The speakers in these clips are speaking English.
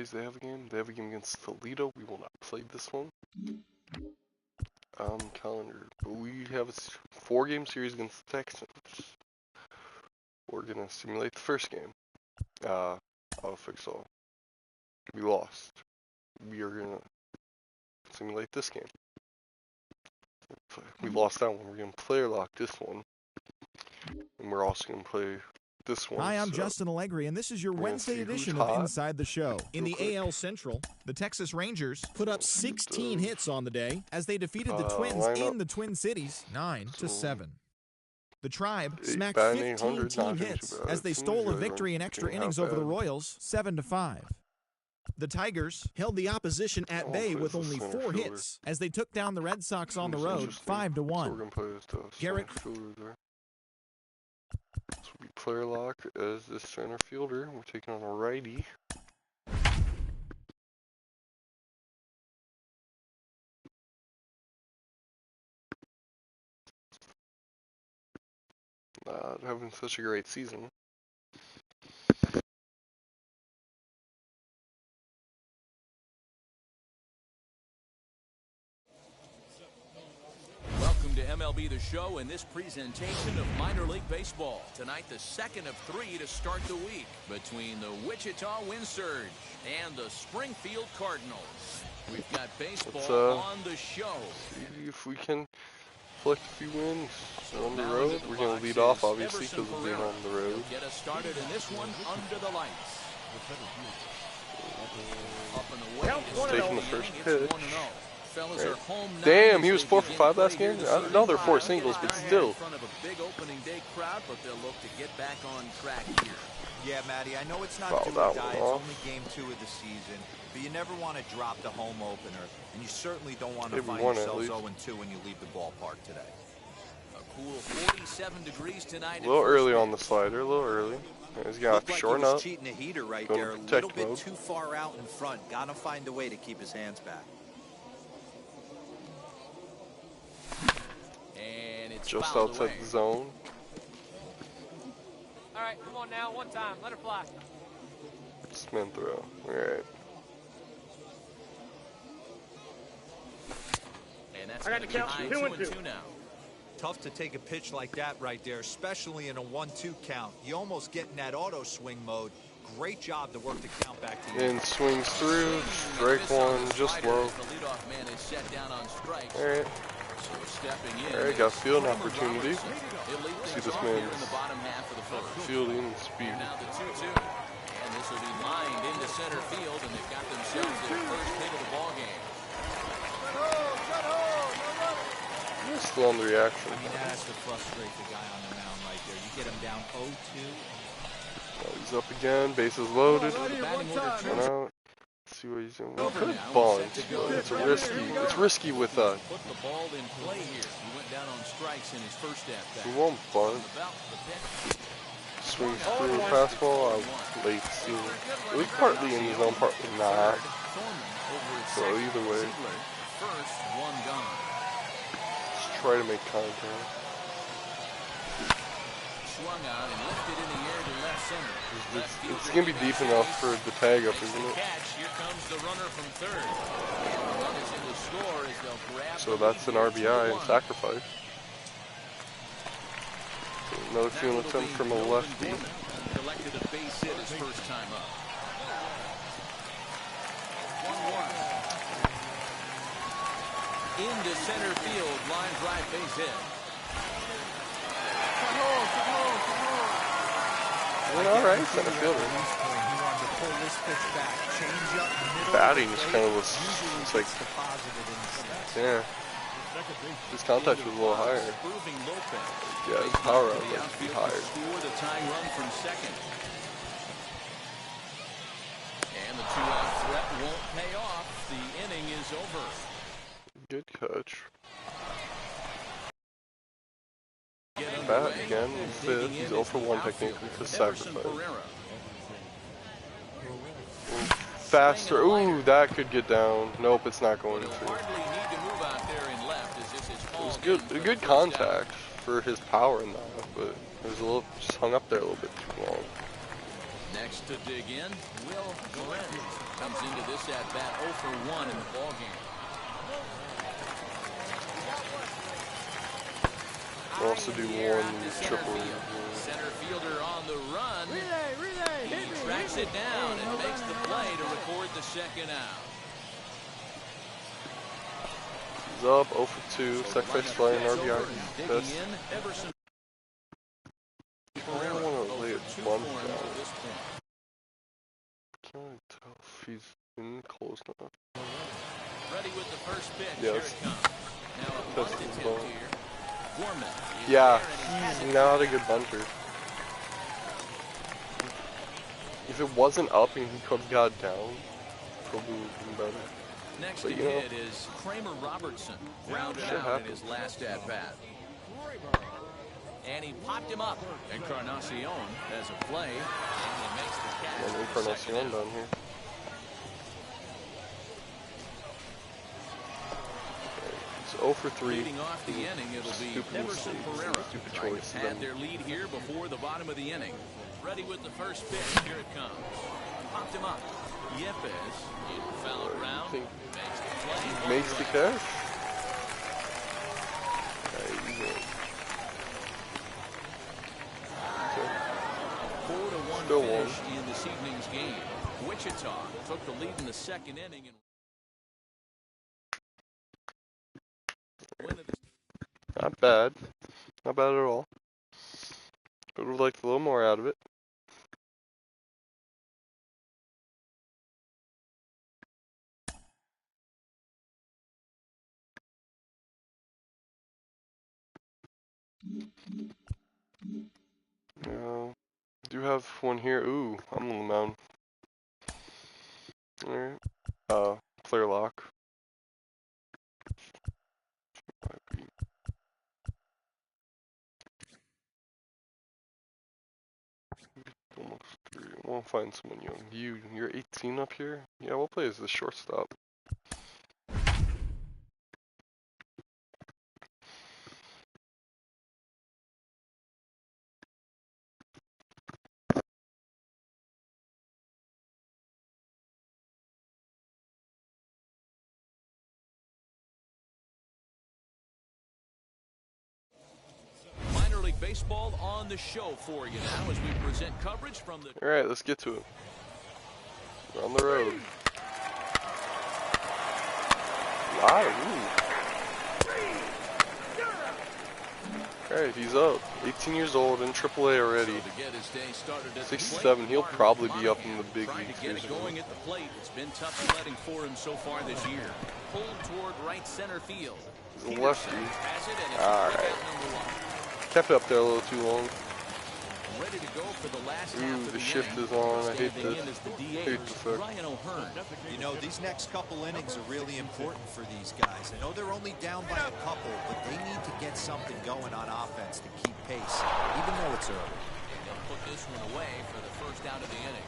Phillies, they have a game. They have a game against Toledo. We will not play this one. Calendar. But we have a 4-game series against the Texans. We're gonna simulate the first game. I'll fix all. We lost. We are gonna simulate this game. We lost that one. We're gonna player lock this one. And we're also gonna play this one. Hi, I'm Justin Allegri, and this is your Wednesday edition of Inside the Show. In the AL Central, the Texas Rangers put up 16 hits on the day as they defeated the Twins in the Twin Cities 9-7. The Tribe smacked 15 team hits as they stole a victory in extra innings over the Royals 7-5. The Tigers held the opposition at bay with only 4 hits as they took down the Red Sox on the road 5-1. Garrett. So we player lock as this center fielder. We're taking on a righty. Not having such a great season. To MLB The Show in this presentation of minor league baseball. Tonight, the second of 3 to start the week between the Wichita Wind Surge and the Springfield Cardinals. We've got baseball on the show. See if we can collect a few wins on the road. We're going to lead off, obviously, because of being on the road. Get us started in this one under the lights. Up and away. Taking the first pitch. Right. Damn, he was 4 for 5 last game? I know they're 4 singles, but still. In front of a big opening day crowd, but they'll look to get back on track here. Yeah, Matty, I know it's not do or die, it's only game 2 of the season, but you never want to drop the home opener, and you certainly don't want to find yourselves 0-2 when you leave the ballpark today. A cool 47 degrees tonight. A little early on the slider, a little early. He's got shorten up. Cheating the heater right there, a little bit too far out in front. Got to find a way to keep his hands back. Just outside the zone. All right, come on now, one time, let her fly. Spin throw. All right. And that's I got the count. 2-2 now. Tough to take a pitch like that right there, especially in a 1-2 count. You almost get in that auto swing mode. Great job to work the count back to you. And swings through. Strike one, just low. All right. Alright, got fielding opportunity. See this man's fielding and speed. Now the 2-2. And this will be lined into center field, and they've got themselves their first hit of the ball game. He's still on the reaction. I mean, that has to frustrate the guy on the mound right there. You get him down 0-2. Oh, he's up again, bases loaded. One out. Let's see what he's doing. Good bunt. It's risky with Put the ball in play here. He went down on strikes in his first at bat. He won't bunt. Swings through fastball. Late season. It was partly in his own, partly not. So either way, just try to make contact. Swung out and lifted in the air to left center. It's going to be deep enough for the tag up, isn't it? Here comes the runner from third. So that's an RBI and sacrifice. Another field attempt from a lefty. Collected a base hit his first time up. 1-1. Into center field, line drive base hit. All right, center fielder. Batting is kind of it's like, yeah. His contact was a little higher. Yeah, his power out must be higher. The tying run from second. And the 2-out threat won't pay off. The inning is over. Good catch. Bat again, fifth. He's 0 for 1 technically to sacrifice. Faster. Ooh, that could get down. Nope, it's not going to. It was good. A good contact for his power in that, but it was a little just hung up there a little bit too long. Next to dig in, Will Lorenz comes into this at-bat 0 for 1 in the ballgame. We'll also do one triple. Center fielder on the run. He tracks it down and makes the play to record the second out. He's up 0 for 2. Sacrifice fly and RBI. Best. I don't want to lay a bunt down. Can't really tell if he's in close enough. Ready with the first pitch. Yes. Here it comes. Now a bunt attempt here. Yeah, he's not a good bunter. If it wasn't up and he could have got down, probably would have been better. Next to hit is Kramer Robertson, grounded out in his last at-bat. And he popped him up. Encarnacion has a play, and he makes the catch. And Encarnacion down here. It's 0 for 3. Leading off the inning, it'll be Emerson Pereira. Stupid choice. Had their lead here before the bottom of the inning. Ready with the first pitch. Here it comes. Popped him up. Yepes in foul ground. Makes the play. Makes the catch. Okay. 4-1 Still finish in this evening's game. Wichita took the lead in the second inning. Not bad. Not bad at all. I would have liked a little more out of it. Do have one here. Ooh, I'm on the mound. Alright. Clear lock. Almost 3. We'll find someone young. You're 18 up here? Yeah, we'll play as the shortstop. Baseball on the show for you now as we present coverage from the... All right, let's get to it. We're on the road. Wow. All right, he's up. 18 years old in AAA already. 67. He'll probably be up in the big leagues. Trying to get it going at the plate. It's been tough sledding for him so far this year. Pulled toward right center field. He's a lefty. All right. Kept it up there a little too long. Ready to go for the last Ooh, the shift is on. I hate this. Hate the fact. You know, these next couple innings are really important for these guys. I know they're only down by a couple, but they need to get something going on offense to keep pace, even though it's early. They'll put this one away for the first out of the inning.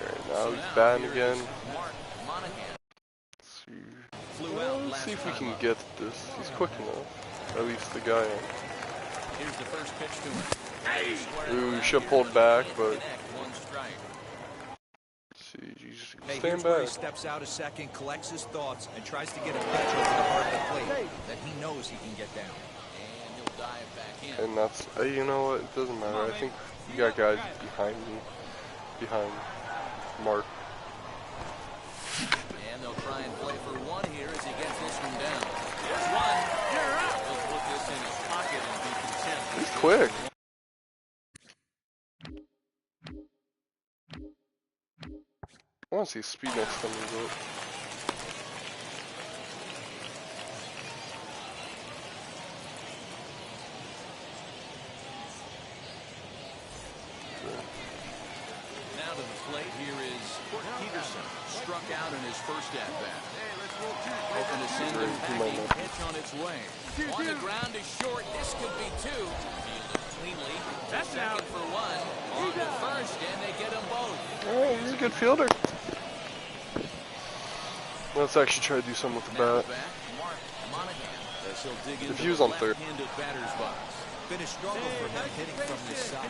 Alright, now he's batting again. Let's see if we can get this. He's quick enough. At least the guy. Here's the first pitch to him. Ooh, you should have pulled back, but. Let's see, stand back. He steps out a second, collects his thoughts, and tries to get a pitch over the heart of the plate that he knows he can get down. And he'll dive back in. And that's, you know what? It doesn't matter. I think you got guys behind me, behind Mark. And they'll try and play for one here as he gets this one down. Here's one. He'll put this in his pocket and be content. He's quick. I want to see speed next time we go. Now to the plate, here is Peterson. Struck out in his first at-bat. Hoping to send him packing. Pitch on its way. On the ground is short. This could be two. Fielded cleanly. That's second for one. On to first, and they get them both. Oh, he's a good fielder. Let's actually try to do something with the bat. If he was on third. been a struggle for him hitting from this side.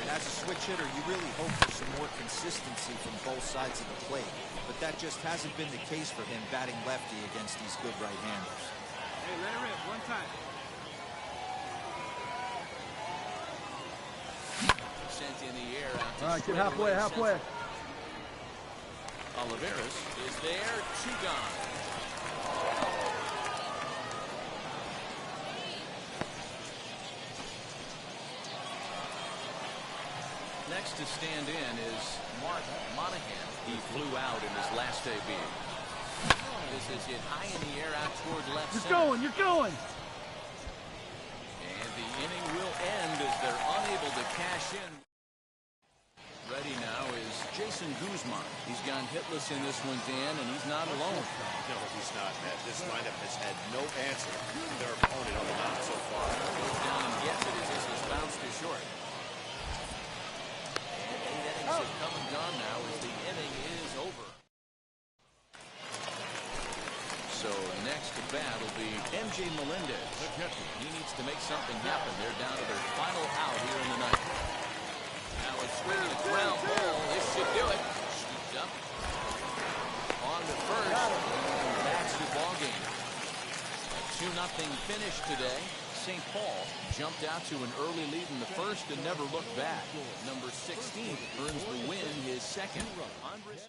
And as a switch hitter, you really hope for some more consistency from both sides of the plate. But that just hasn't been the case for him batting lefty against these good right-handers. Hey, let it rip. One time. Sent in the air out to all right, get halfway, halfway. Oliveras is there, 2 gone. Next to stand in is Mark Monahan. He flew out in his last AB. This is hit high in the air out toward left center. You're going. And the inning will end as they're unable to cash in. Ready now is Jason Guzman. He's gone hitless in this one, Dan, and he's not alone. No, he's not, Matt. This lineup has had no answer to their opponent on the mound so far. Goes down and gets it as this is bounced to short. And 8 innings have come and gone now as the inning is over. So next to bat will be MJ Melendez. He needs to make something happen. They're down to their final out here in the night. Now it's swinging a ground ball. This should do it. Scooped up. On to first. And that's the ball game. A 2-0 finish today. St. Paul jumped out to an early lead in the first and never looked back. Number 16 earns the win, his second. Andres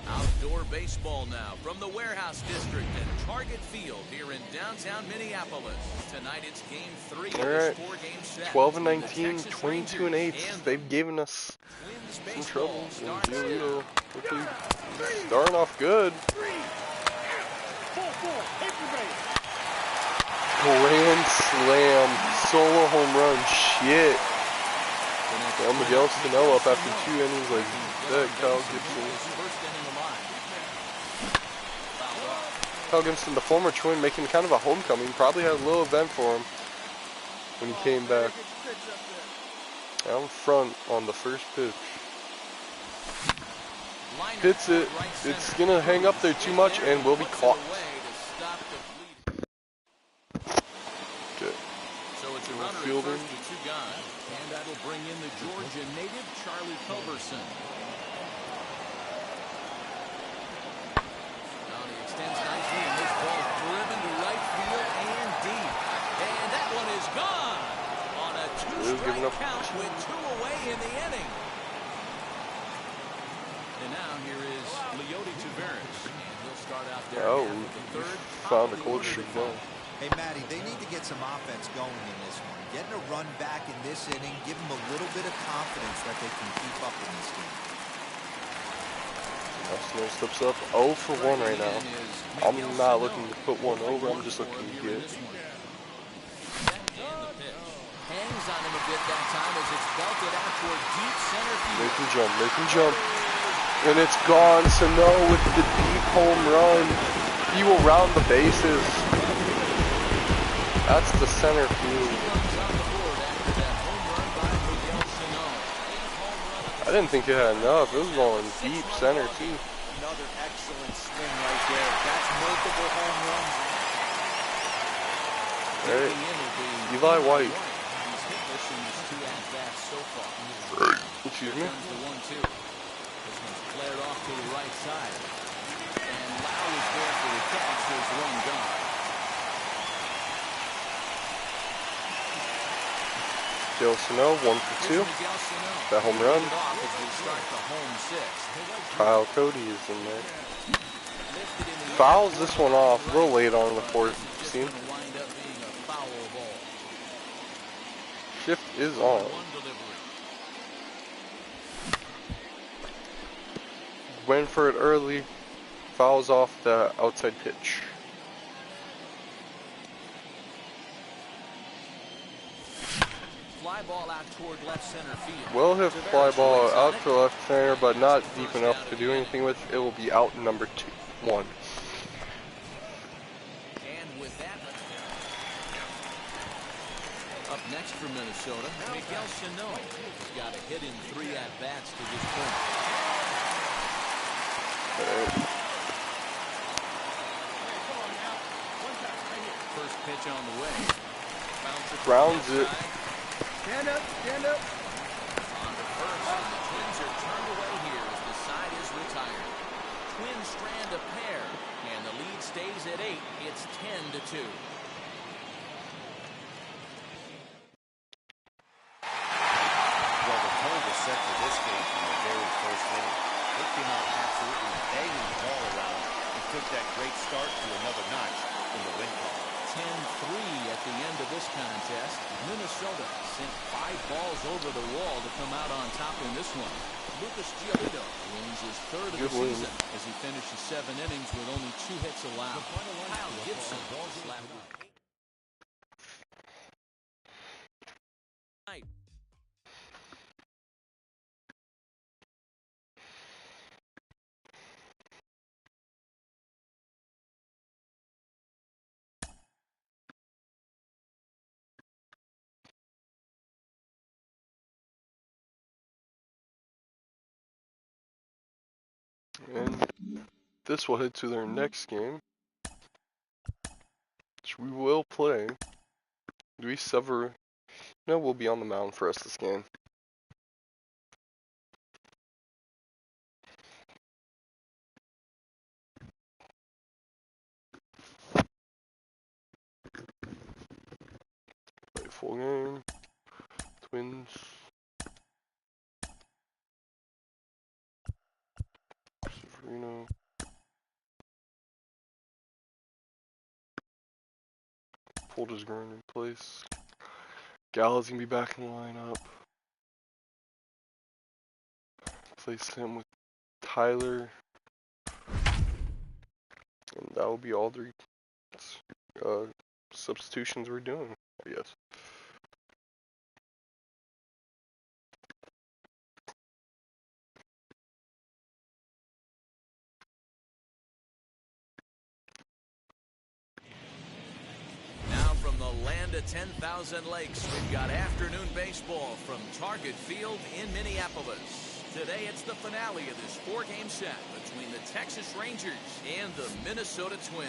Outdoor baseball now from the Warehouse District and Target Field here in downtown Minneapolis. Tonight it's game 3 of this 4-game set. 12-19, 22-8. They've given us some trouble. And quickly starting off good. Grand slam, solo home run, shit. Miguel Stanell up after 2 innings like that. Kyle Gibson, the former Twin, making kind of a homecoming. Probably had a little event for him when he came back. Out front on the first pitch. Hits it. It's going to hang up there too much and will be caught. Okay. So it's a runner at first with 2 gone, and that'll bring in the Georgia native Charlie Culberson. Now he extends nicely, and this ball driven to right field and deep. And that one is gone on a 2-strike count with 2 away in the inning. And now here is Leody Taveras, and he'll start out there. Oh, the third. Found a cold streak now. Hey, Matty, they need to get some offense going in this one. Getting a run back in this inning, give them a little bit of confidence that they can keep up in this game. Snow slips up 0 for 1 right now. I'm not looking to put one over, I'm just looking to get. Hangs on him a bit that time as it's belted out toward deep center field. Make him jump. And it's gone. Sano with the deep home run. He will round the bases. That's the center field. I didn't think it had enough. It was going deep center too. Another excellent swing right there. That's multiple home runs. Hey, Eli White. He's hit this in his 2 at-bats so far. Excuse me. The 1-2. As to the right side. And Lau is there for the catch. There's one gone. Miguel Sano, 1 for 2. That home run. Kyle Cody is in there. Fouls this one off. A little late on the fourth scene. Shift is on. Went for it early. Fouls off the outside pitch. Fly ball out toward left center field. Will hit fly ball out to left center, but not deep enough to do anything with. It will be out number 1. And with that, up next for Minnesota, Miguel Sano has got a hit in 3 at-bats to this point. First pitch on the way. Grounds it. Stand up, stand up. On to first, and the Twins are turned away here as the side is retired. Twins strand a pair, and the lead stays at 8. It's 10-2. Well, the tone was set for this game from the very first inning. They came out absolutely banging the ball around and took that great start to another notch in the win column. 10-3 at the end of this contest. Minnesota sent 5 balls over the wall to come out on top in this one. Lucas Giolito wins his 3rd of the season as he finishes 7 innings with only 2 hits allowed. Kyle Gibson slapped up. And this will head to their next game, which we will play. Luis Severino will be on the mound for us this game. Play full game. Twins. Severino. Pulled his groin in place. Gallo's gonna be back in the lineup. Place him with Tyler. And that will be all the substitutions we're doing, I guess. From the land of 10,000 lakes, we've got afternoon baseball from Target Field in Minneapolis. Today it's the finale of this 4-game set between the Texas Rangers and the Minnesota Twins.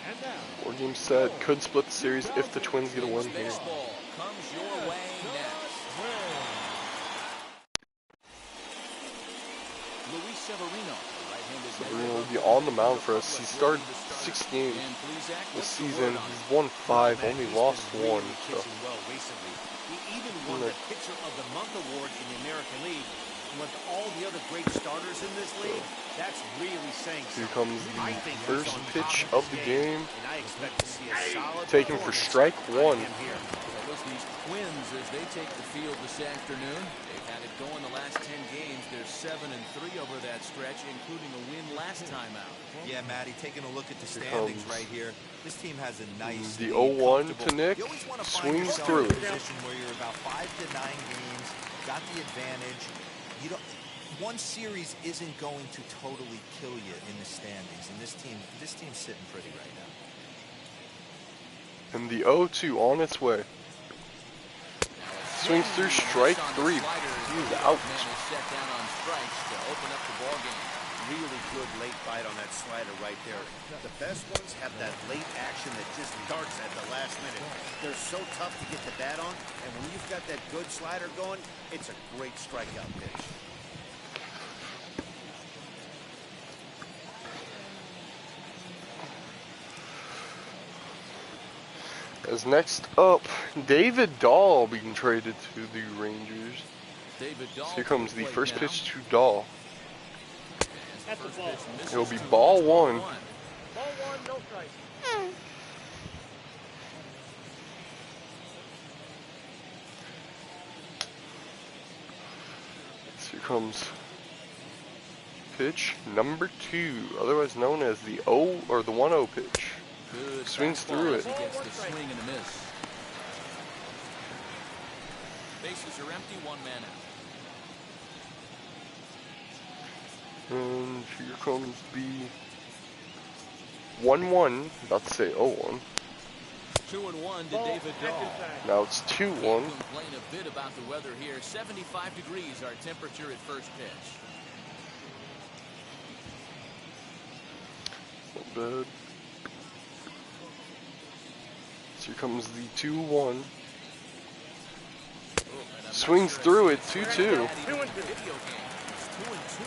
And now, 4-game set, could split the series if the Twins get a win here. Baseball comes your way next. Luis Severino. Severino will be on the mound for us. He started 6 games this season. He's won 5, only lost 1. So. He even won the Pitcher of the Month award in the American League. And with all the other great starters in this league, that's really saying something. Here comes the first pitch of the game. And I expect to see a solid taken for strike 1. These Twins, as they take the field this afternoon, they've had it going the last 10 games. They're 7-3 over that stretch, including a win last time out. Yeah, Matty, taking a look at the standings right here. This team has a nice the 0-1 to Nick, swings through. Position where you're about 5 to 9 games, got the advantage. You don't. One series isn't going to totally kill you in the standings, and this team's sitting pretty right now. And the 0-2 on its way. Swings through strike 3. He's out. Set down on strikes to open up the ball game. Really good late bite on that slider right there. The best ones have that late action that just darts at the last minute. They're so tough to get the bat on, and when you've got that good slider going, it's a great strikeout pitch. As next up, David Dahl being traded to the Rangers. So here comes the first pitch to Dahl. It'll be ball one. Ball one, no strike. So here comes pitch number 2, otherwise known as the 1-0 pitch. Good Swings fastball through as it. he gets the swing and a miss. Bases are empty, 1 man out. And here comes the 1-1, about to say 0-1. 2-1 to David Dahl. Now it's 2-1. Complain a bit about the weather here. 75 degrees our temperature at first pitch. Not bad. So here comes the 2-1. Swings through it, 2-2. It's 2-2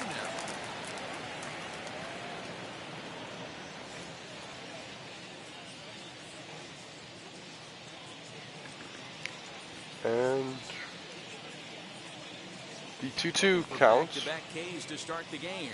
now. And the 2-2 counts. Back-to-back Ks to start the game.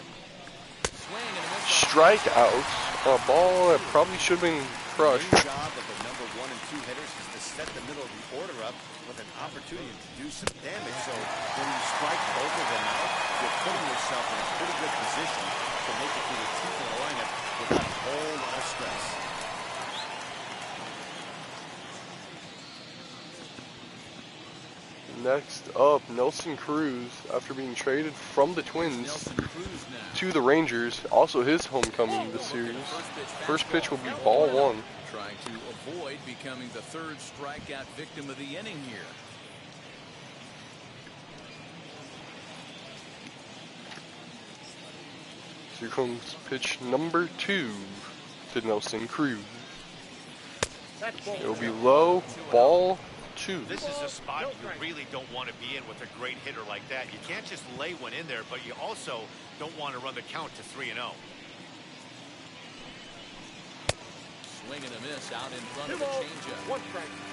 Swing and a miss. Strikeout. A ball that probably should have been crushed. The main job of the number 1 and 2 hitters is to set the middle of the order up with an opportunity to do some damage. So when you strike both of them out, you're putting yourself in a pretty good position to make it through the teeth of the lineup without a whole lot of stress. Next up, Nelson Cruz, after being traded from the Twins Nelson Cruz now. to the Rangers, also his homecoming this series. First pitch will be ball 1. Trying to avoid becoming the 3rd strikeout victim of the inning here. Here comes pitch number 2 to Nelson Cruz. It'll be low, ball 2. This is a spot you really don't want to be in with a great hitter like that. You can't just lay one in there, but you also don't want to run the count to 3-0. Swing and a miss out in front of a changeup.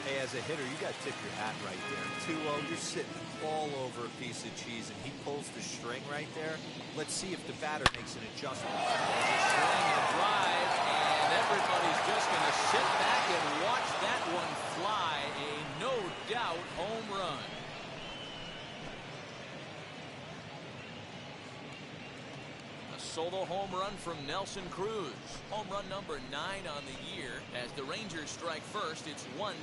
Hey, as a hitter, you got to tip your hat right there. 2-0, you're sitting all over a piece of cheese, and he pulls the string right there. Let's see if the batter makes an adjustment. Swing and a drive, and everybody's just going to sit back and watch that one fly. A no-doubt home run. A solo home run from Nelson Cruz. Home run number 9 on the year. As the Rangers strike first, it's 1-0.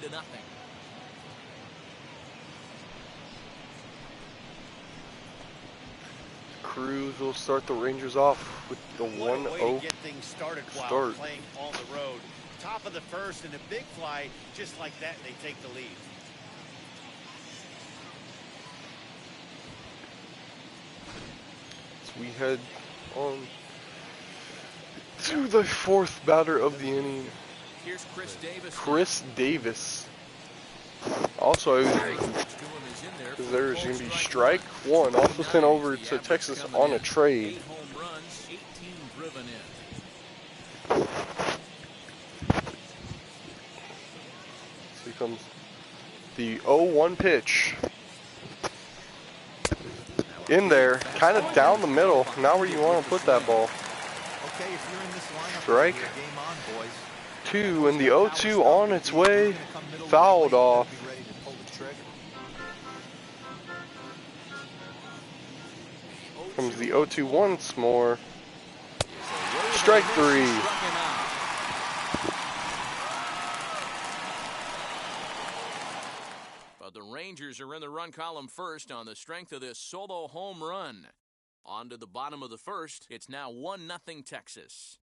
Cruz will start the Rangers off with the 1-0 get things started while start. playing on the road. Top of the first and a big fly, just like that, they take the lead. So we head on to the 4th batter of the inning, Here's Chris Davis. Chris Davis. Also, Next to him is in there for there's the going to be full strike 1, also sent over to Texas on a trade. 8 home runs, 18 driven in. So here comes the 0-1 pitch. In there, kind of down the middle. Not where you want to put that ball. Okay, if you're in this lineup, Strike. game on, boys. 2, and the 0-2 on its way, fouled off. Be ready to pull the trigger. Comes the 0-2 once more. Strike 3. But the Rangers are in the run column first on the strength of this solo home run. On to the bottom of the first. It's now 1-0 Texas.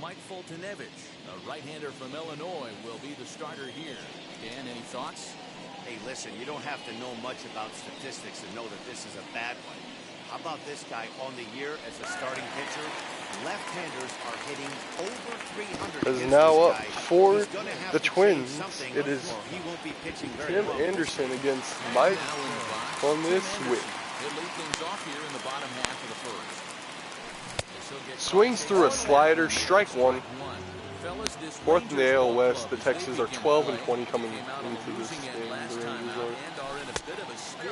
Mike Foltynewicz, a right-hander from Illinois, will be the starter here. Dan, any thoughts? Hey, listen, you don't have to know much about statistics to know that this is a bad one. How about this guy on the year as a starting pitcher? Left-handers are hitting over 300. Is against now this up guy. for He's gonna have the to change Twins. something, It is or he won't be pitching very Tim well. Anderson against Mike Now in the box, on this Tim switch. Anderson. He'll lead things off here in the bottom half of the first. Swings through a slider, strike one. Fourth in the AL West, the Texans are 12-20 coming into this game. The Rangers are.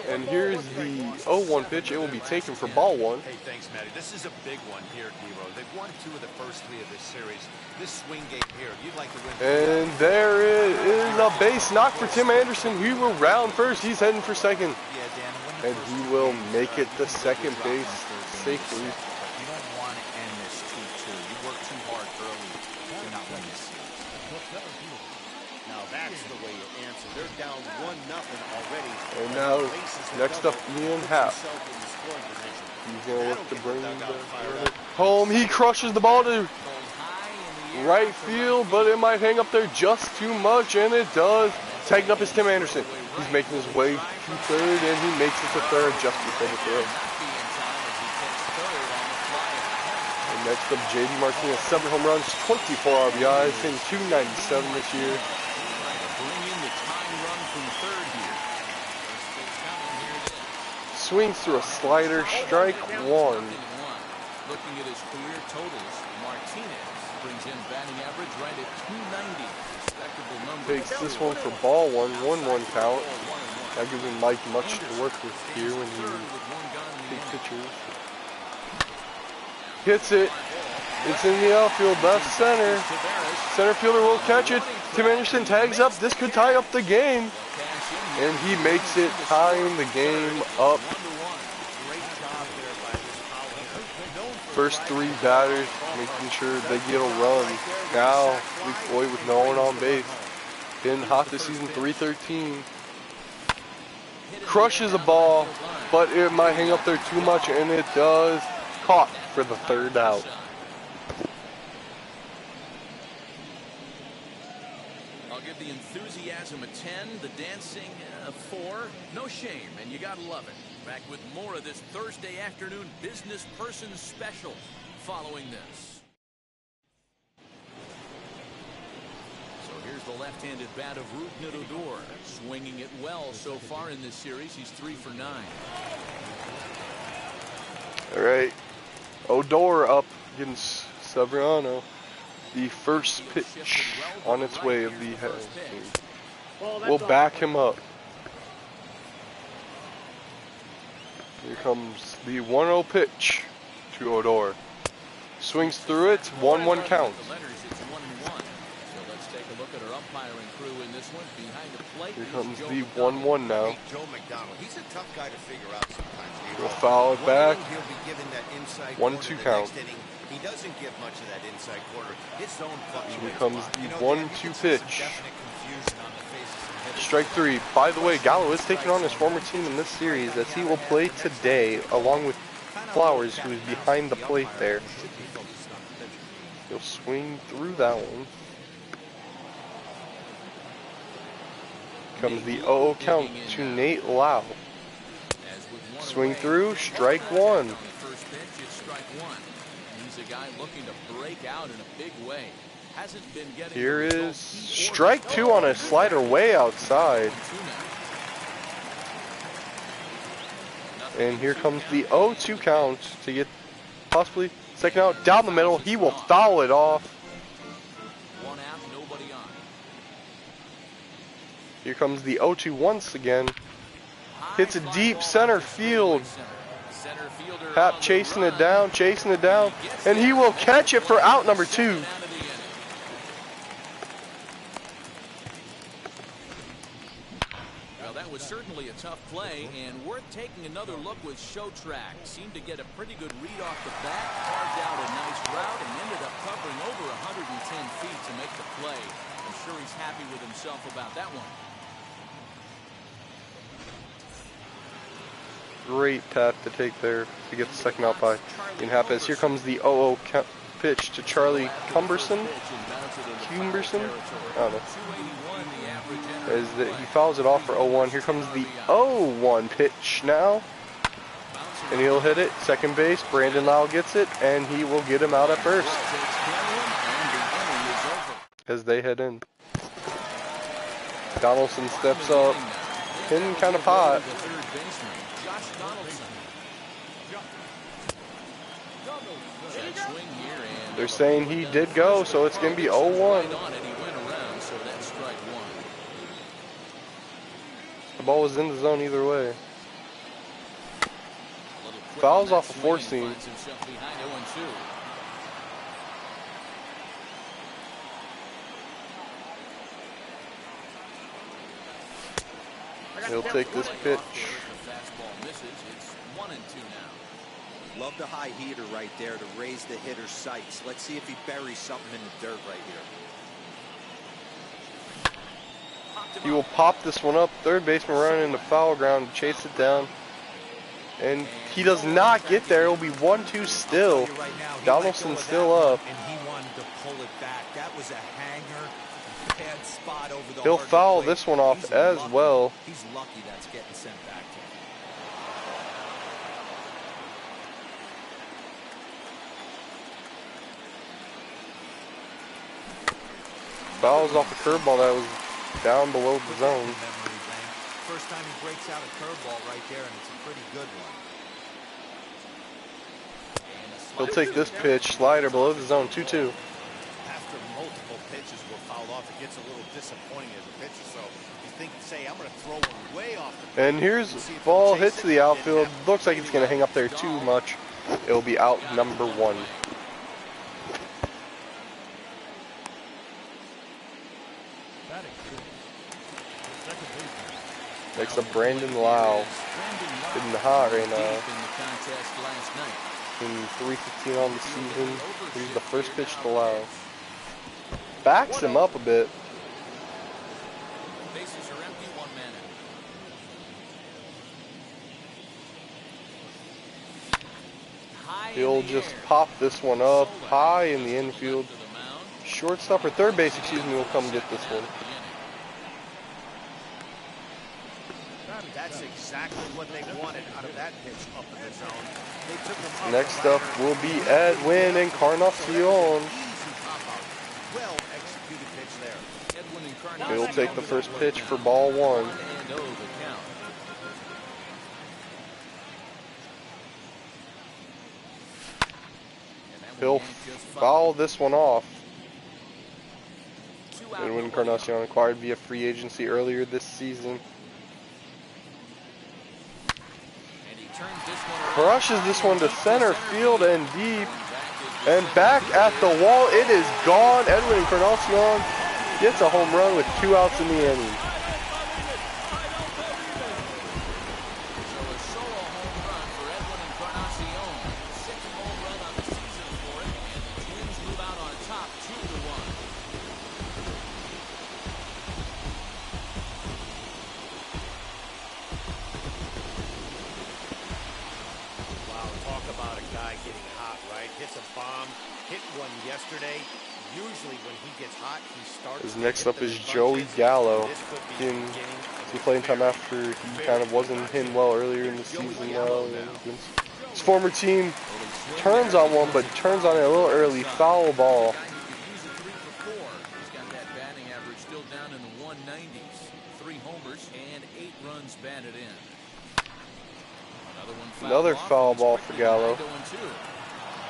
And here's the 0-1 pitch. It will be taken for ball one. Hey, thanks, Matty. This is a big one here, Devo. They've won 2 of the first 3 of this series. This swing game here, you'd like to win. And there is a base knock for Tim Anderson. He will round first. He's heading for second. And he will make it to second base safely. You don't want to end this 2-2. You work too hard early. You're not winning this series. Now that's the way you answer. They're down 1-0 already. And now, next up, Ian Happ. He's going to look to bring the home. He crushes the ball to right field, but it might hang up there just too much, and it does. Tagging up is Tim Anderson. He's making his way to third, and he makes it to third just before the throw. And next up, J.D. Martinez, 7 home runs, 24 RBIs, hitting .297 this year. Swings through a slider, strike one. Looking at his career totals, Martinez brings in batting average right at .290. Respectable number. Takes this one for ball one, 1-1 count. That gives him Mike much to work with here when he takes pitchers. Hits it. It's in the outfield, left center. Center fielder will catch it. Tim Anderson tags up. This could tie up the game. And he makes it, tying the game up. First 3 batters, making sure they get a run. Now, Luke Floyd with no one on base. Been hot this season, .313. Crushes a ball, but it might hang up there too much, and it does. Caught for the 3rd out. I'll give the enthusiasm a 10, the dancing a 4. No shame, and you gotta love it. Back with more of this Thursday afternoon business person special following this. So here's the left-handed bat of Rougned Odor, swinging it well so far in this series. He's 3 for 9. All right, Odor up against Severiano. The first pitch on its way of the head. We'll back him up. Here comes the 1-0 pitch to Odor. Swings through it, 1-1 count. Here comes the 1-1 now. He's a tough guy to figure out sometimes. We'll foul it back. 1-2 count. He doesn't give much of that inside quarter. His zone fluctuates. Here comes the 1-2 pitch. Strike 3. By the way, Gallo is taking on his former team in this series as he will play today along with Flowers, who is behind the plate there. He'll swing through that one. Comes the 0-0 count to Nate Lau. Swing through, strike 1. He's a guy looking to break out in a big way. Hasn't been getting. Here is strike 2 on a slider way outside. And here comes the 0-2 count to get possibly second out down the middle. He will foul it off. 1 out, nobody on. Here comes the 0-2 once again. Hits a deep center field. Happ chasing it down, and he will catch it for out number 2. Well, that was certainly a tough play, and worth taking another look with Showtrack. Seemed to get a pretty good read off the bat, carved out a nice route, and ended up covering over 110 feet to make the play. I'm sure he's happy with himself about that one. Great path to take there to get the second out by Ian Happ. Here comes the 0-0 pitch to Charlie Cumberson. I don't know. As he fouls it off for 0-1. Here comes the 0-1 pitch now. And he'll hit it. Second base. Brandon Lau gets it. And he will get him out at first. As they head in. Donaldson steps up. Hitting kind of hot. Swing here, and They're saying he did go, so it's going to be 0-1. right on it. He went around, so that's strike one. The ball was in the zone either way. Fouls off a four-seam. He'll take this pitch. Love the high heater right there to raise the hitter's sights. Let's see if he buries something in the dirt right here. He will pop this one up. Third baseman running into foul ground to chase it down. And he does not get there. It'll be 1-2 still. Donaldson's still up. And he wanted to pull it back. That was a hanger. Bad spot over the He'll foul this one off as well. He's lucky that's getting sent back to him. Fouls off a curveball that was down below the zone. First time he breaks out a curveball right there, and it's a pretty good one. He'll take this pitch, slider below the zone, 2-2. After multiple pitches were fouled off, it gets a little disappointing as a pitcher. So you think, say, I'm going to throw one way off the And here's ball hit to the outfield. Looks like it's going to hang up there too much. It'll be out number 1. Next up, Brandon Lau. Hitting hot right now. In 3:15 on the season. Here's the first pitch to Lau. Backs him up a bit. Bases are empty, one man out. He'll just pop this one up high in the infield. Shortstop or third base, excuse me, will come get this one. That's exactly what they wanted out of that pitch up in the zone. They took him up. Next up will be Edwin Encarnacion. Well executed pitch there. He'll take the first pitch for ball 1. He'll foul this one off. Edwin Encarnacion acquired via free agency earlier this season. Crushes this one to center field and deep. And back at the wall, it is gone. Edwin Encarnacion gets a home run with 2 outs in the inning. Next up is Joey Gallo. He playing time after he kind of wasn't hitting well earlier in the season now. His former team turns on one, but turns on it a little early. Foul ball. He's got that batting average still down in the 190s. 3 homers and 8 runs batted in. Another foul ball for Gallo.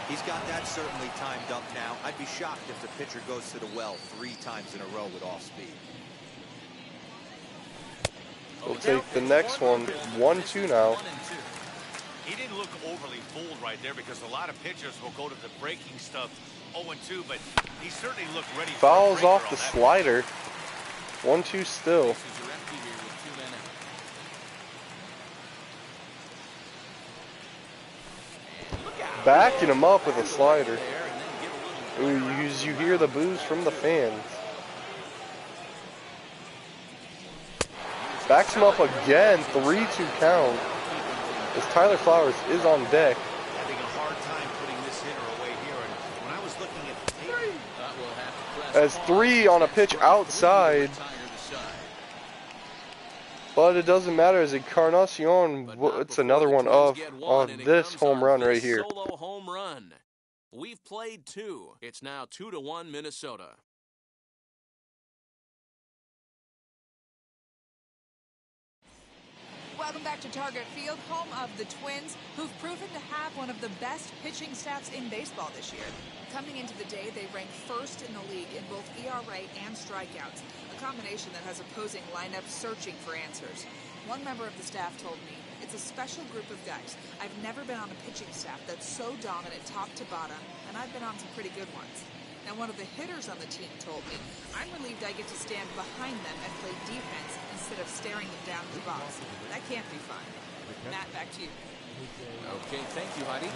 He's got that certainly timed up now. I'd be shocked if the pitcher goes to the well 3 times in a row with off speed. We'll take the next one. 1-2 now. He didn't look overly fooled right there because a lot of pitchers will go to the breaking stuff 0-2, but he certainly looked ready. Fouls off the slider. 1-2 still. Backing him up with a slider. Ooh, you hear the boos from the fans. Backs him up again. 3-2 count. As Tyler Flowers is on deck. Having a hard time putting this hitter away here. And when I was looking at the tape, as 3 on a pitch outside. But it doesn't matter as Encarnacion, it's another one of this home run right here. Solo home run. We've played 2. It's now 2-1 Minnesota. Welcome back to Target Field, home of the Twins, who've proven to have one of the best pitching staffs in baseball this year. Coming into the day, they rank first in the league in both ERA and strikeouts, a combination that has opposing lineups searching for answers. One member of the staff told me, "It's a special group of guys. I've never been on a pitching staff that's so dominant top to bottom, and I've been on some pretty good ones." Now, one of the hitters on the team told me, "I'm relieved I get to stand behind them and play defense instead of staring them down at the box. That can't be fun." Matt, back to you. Okay, thank you, Heidi.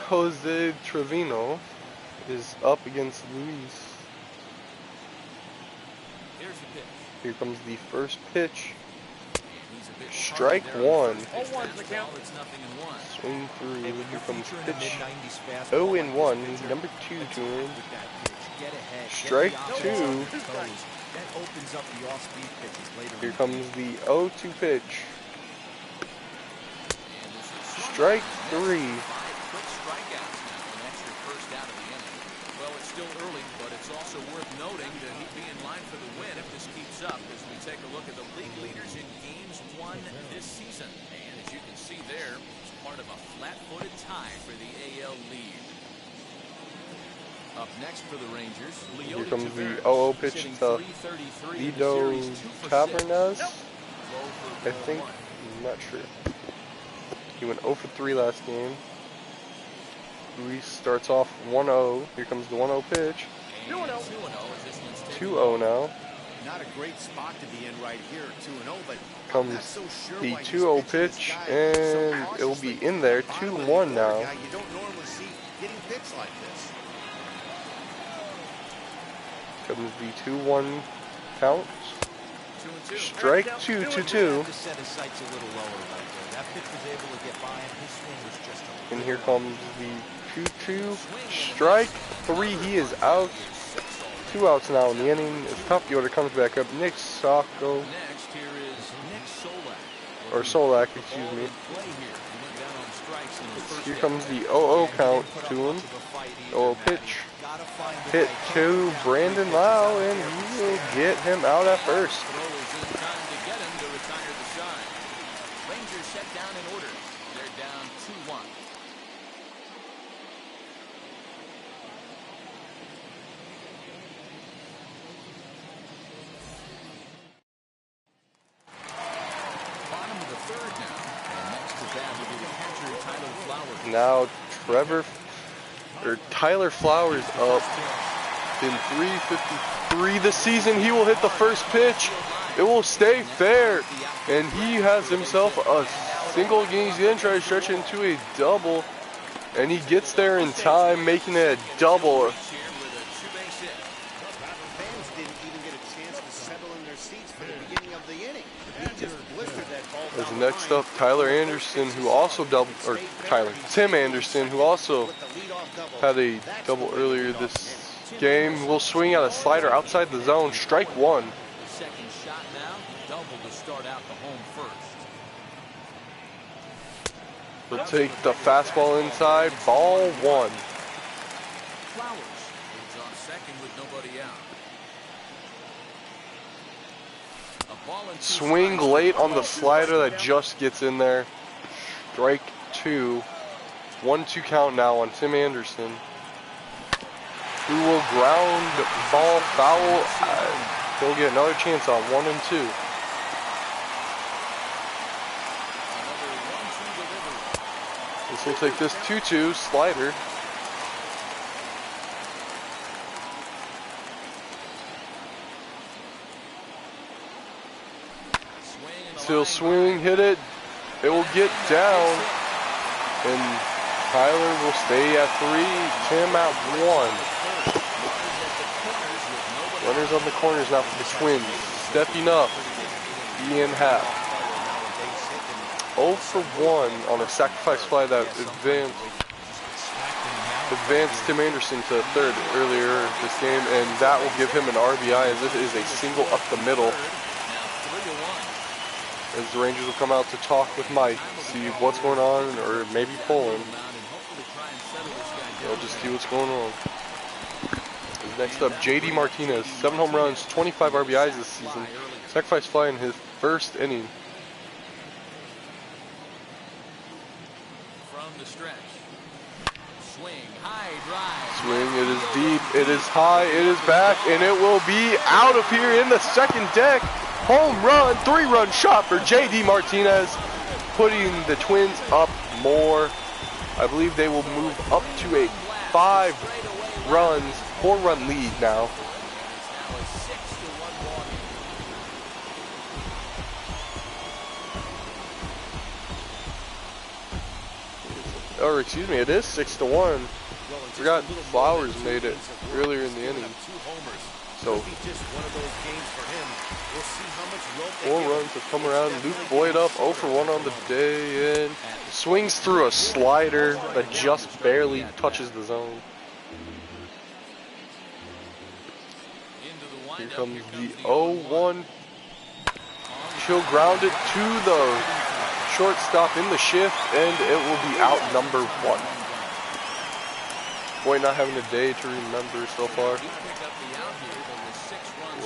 Jose Trevino is up against Luis. Here's the pitch. Here comes the first pitch. He's a bit Strike tardy there. one. First pitch fastball, it's 0-1. Swing through. Hey, when Here you're comes featuring a pitch. mid-90s fastball 0-1. like this pitcher, Number 2 to him. with that pitch. Get ahead. Get Strike the offense two. on their toes. That opens up the off-speed pitches later. Here in comes the 0-2 pitch. And this is Strike 3. 5 quick strikeouts now, and that's your first out of the inning. Well, it's still early, but it's also worth noting that he'd be in line for the win if this keeps up as we take a look at the league leaders in games won this season. And as you can see there, it's part of a flat-footed tie for the AL lead. Up next for the Rangers, Here comes the 0-0 pitch to Lido Tabernas. I think. I'm not sure. He went 0 for 3 last game. Luis starts off 1-0. Here comes the 1-0 pitch. 2-0 now. Not a great spot to be in right here, 2-0, but Comes not so sure the why he's 2-0 pitching this pitch, guy and so it will be cautiously. in there. Bottom of the 2-1 now. guy you don't normally see getting pitched like this. Comes the 2-1 count. 2-2. Strike 2 to 2. have to set his sights a little lower right there. That pitch was able to get by him. His swing was just a And here comes the 2-2. Strike 3. He is out. 2 outs now in the inning. As top of the order comes back up, Nick Sacco, Next here is Nick Solak. or Solak, excuse me. Play here. He went down on strikes in the first Here inning. comes the 0-0 count to him. 0-0 pitch. Hit to Brandon Lau, and he will get him out at first. Throw is in time to get him to retire the side. Rangers set down in order. They're down 2-1. Bottom of the third now. And next to bat will be the catcher, Tyler Flowers. Now Tyler Flowers up in 3:53 this season. He will hit the first pitch. It will stay fair, and he has himself a single against the end, try to stretch it into a double, and he gets there in time, making it a double. Fans didn't even get a chance to settle in their seats for the beginning of the inning. He just blistered that ball As down the next line. up, Tyler Anderson, who also doubled, or Tim Anderson, who also With the leadoff double. had a double earlier this game, will swing at a slider outside the zone. Strike 1. Second shot now, double to start out the home first. He'll take the fastball inside. Ball 1. Flowers is on second with nobody out. A ball and 2 Swing strikes. late on the slider that just gets in there. Strike 2. 1-2 count now on Tim Anderson, who will ground ball foul. He'll get another chance on 1 and 2. Another 1-2 delivery. This will take this 2-2 slider. Swing and a Still line swing, drive. hit it. It will get down, and Tyler will stay at 3. Tim at 1. Runners on the corners now for the Twins. Stepping up. Ian Happ. 0 for 1 on a sacrifice fly that advanced Tim Anderson to third earlier this game, and that will give him an RBI as this is a single up the middle. As the Rangers will come out to talk with Mike, see what's going on, or maybe pull him. They'll just see what's going on. As Next up, J.D. Martinez, 7 home runs, 25 RBIs this season. Sacrifice fly in his first inning. From the stretch. Swing, high drive. Swing, it is deep, it is high, it is back, and it will be out of here in the second deck. Home run, 3-run shot for J.D. Martinez, putting the Twins up more. I believe they will move up to a 4-run lead now. Or excuse me, it is 6-1. Forgot Flowers made it earlier in the inning. So 4 runs have come around. Luke Boyd up 0 for 1 on the day, and swings through a slider that just barely touches the zone. Here comes the 0-1. She'll ground it to the shortstop in the shift, and it will be out number 1. Boyd not having a day to remember so far.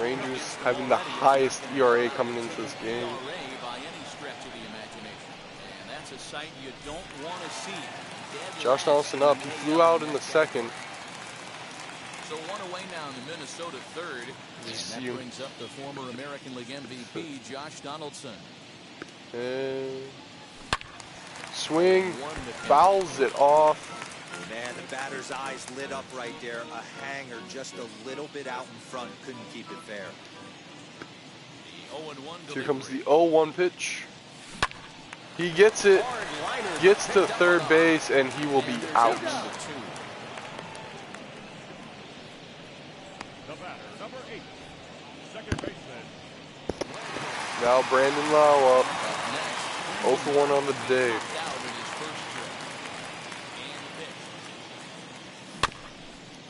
Rangers having the highest ERA coming into this game. Josh Donaldson up. He flew out in the second. So 1 away now in the Minnesota third. And that brings up the former American League MVP, Josh Donaldson. And swing, fouls it off. Man, the batter's eyes lit up right there. A hanger just a little bit out in front. Couldn't keep it fair. Here comes the 0-1 pitch. He gets it, gets to third base, and he will be out. Now Brandon Lau up. 0 for 1 on the day.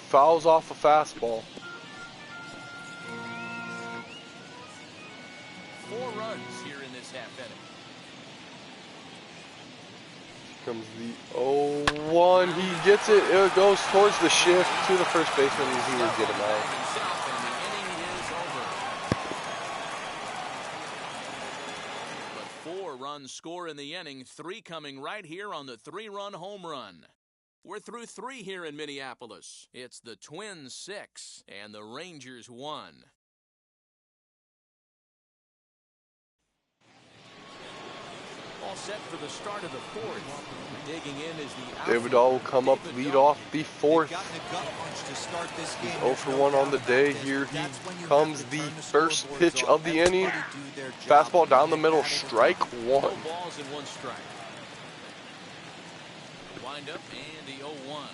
Fouls off a fastball. 4 runs here in this half inning. Here comes the 0-1. He gets it. It goes towards the shift to the first baseman, and he will get him out. But 4 runs score in the inning. 3 coming right here on the 3-run home run. We're through 3 here in Minneapolis. It's the Twins 6 and the Rangers 1. All set for the start of the 4th. Digging in is the David Dahl will come up, lead off the 4th. 0 for 1 on the day. Here he comes, the first pitch of the inning. Fastball down the middle, strike 1. 2 balls and 1 strike. Wind up and the 0-1.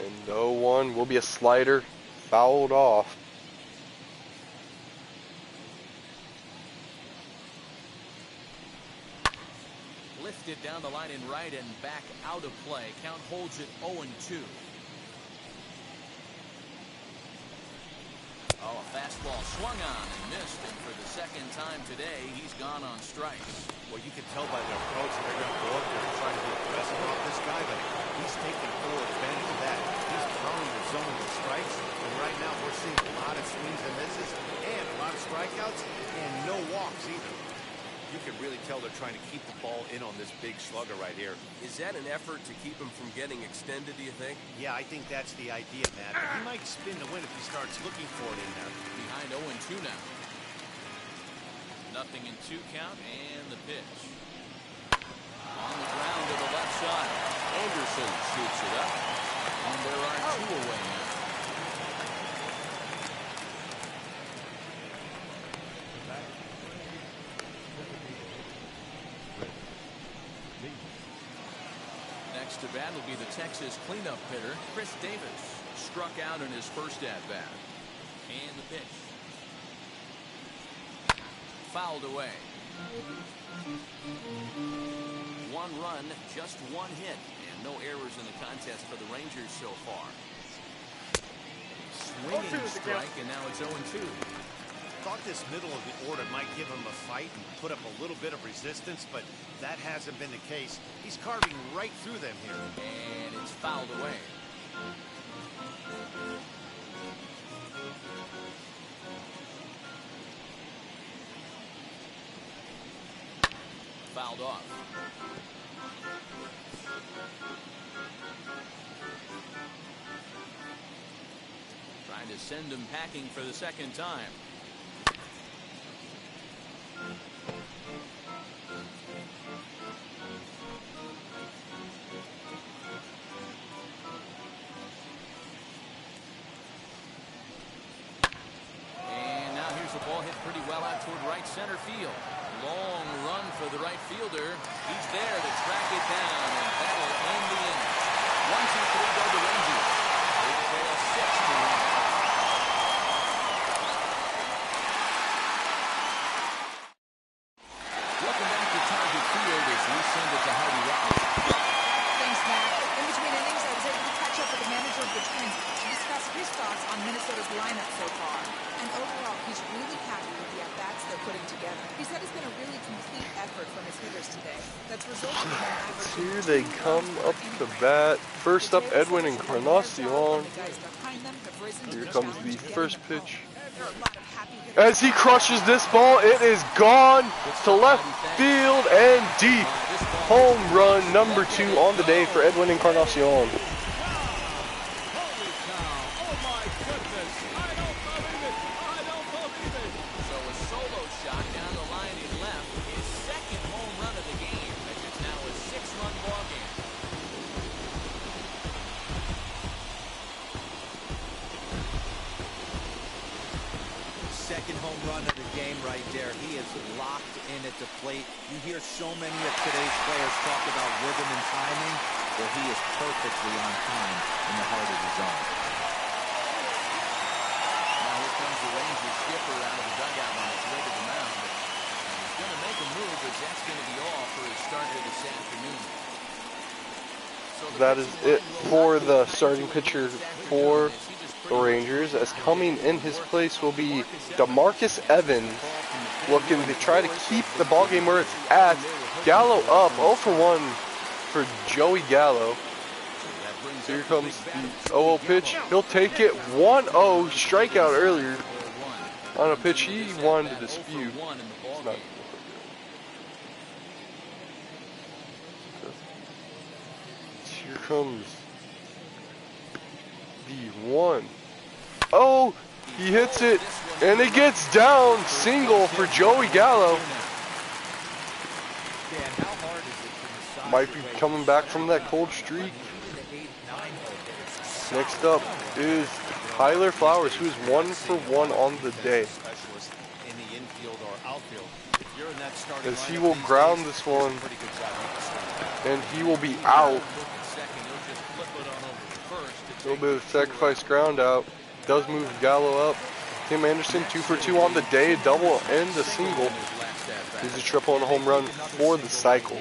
And 0-1 will be a slider, fouled off. Lifted down the line in right and back out of play. Count holds it 0-2. Oh, a fastball swung on and missed, and for the second time today, he's gone on strikes. Well, you can tell by their approach that they're going to go up there and try to be aggressive off this guy, but he's taking full advantage of that. He's pounding the zone with strikes, and right now we're seeing a lot of swings and misses, and a lot of strikeouts, and no walks either. You can really tell they're trying to keep the ball in on this big slugger right here. Is that an effort to keep him from getting extended, do you think? Yeah, I think that's the idea, Matt. But he might spin the win if he starts looking for it in there. Behind 0-2 now. 0-2 count, and the pitch. On the ground to the left side. Anderson shoots it up. And there are 2 away now. Next to bat will be the Texas cleanup hitter, Chris Davis. Struck out in his first at-bat. And the pitch. Fouled away. 1 run, just 1 hit, and no errors in the contest for the Rangers so far. Swinging strike, and now it's 0-2. Thought this middle of the order might give him a fight and put up a little bit of resistance, but that hasn't been the case. He's carving right through them here. And it's fouled away. Fouled off. Trying to send him packing for the second time. And now here's the ball hit pretty well out toward right center field. Long run for the right fielder. He's there to track it down, and that'll end the inning. 1-2-3 go the Rangers. They trail 6-1. Welcome back to Target Field as we send it to Heidi Roberts. Thanks, Matt. In between innings, I was able to catch up with the manager of the Twins to discuss his thoughts on Minnesota's lineup so far. And overall, he's really happy with the at-bats they're putting together. He said it's been a really complete effort from his hitters today. That's resulted in an average. Here they come up to bat. First up, Edwin Encarnacion. Here comes the first pitch. As he crushes this ball, it is gone to left field and deep. Home run number 2 on the day for Edwin Encarnacion. Second home run of the game right there. He is locked in at the plate. You hear so many of today's players talk about rhythm and timing. Well, he is perfectly on time in the heart of the zone. Now here comes the Rangers skipper out of the dugout on his way to the mound. He's going to make a move, but that's going to be all for his starter this afternoon. So that is it for the starting pitcher for the Rangers, as coming in his place will be DeMarcus Evans, looking to try to keep the ball game where it's at. Gallo up 0 for 1 for Joey Gallo. Here comes the 0-0 pitch. He'll take it. 1-0 strikeout earlier on a pitch he wanted to dispute. It's not. Here comes the 1. Oh, he hits it, and it gets down. Single for Joey Gallo. Might be coming back from that cold streak. Next up is Tyler Flowers, who's 1 for 1 on the day. As he will ground this one, and he will be out. A little bit of sacrifice ground out. Does move Gallo up. Tim Anderson 2 for 2 on the day, a double and a single. He's a triple and a home run for the cycle.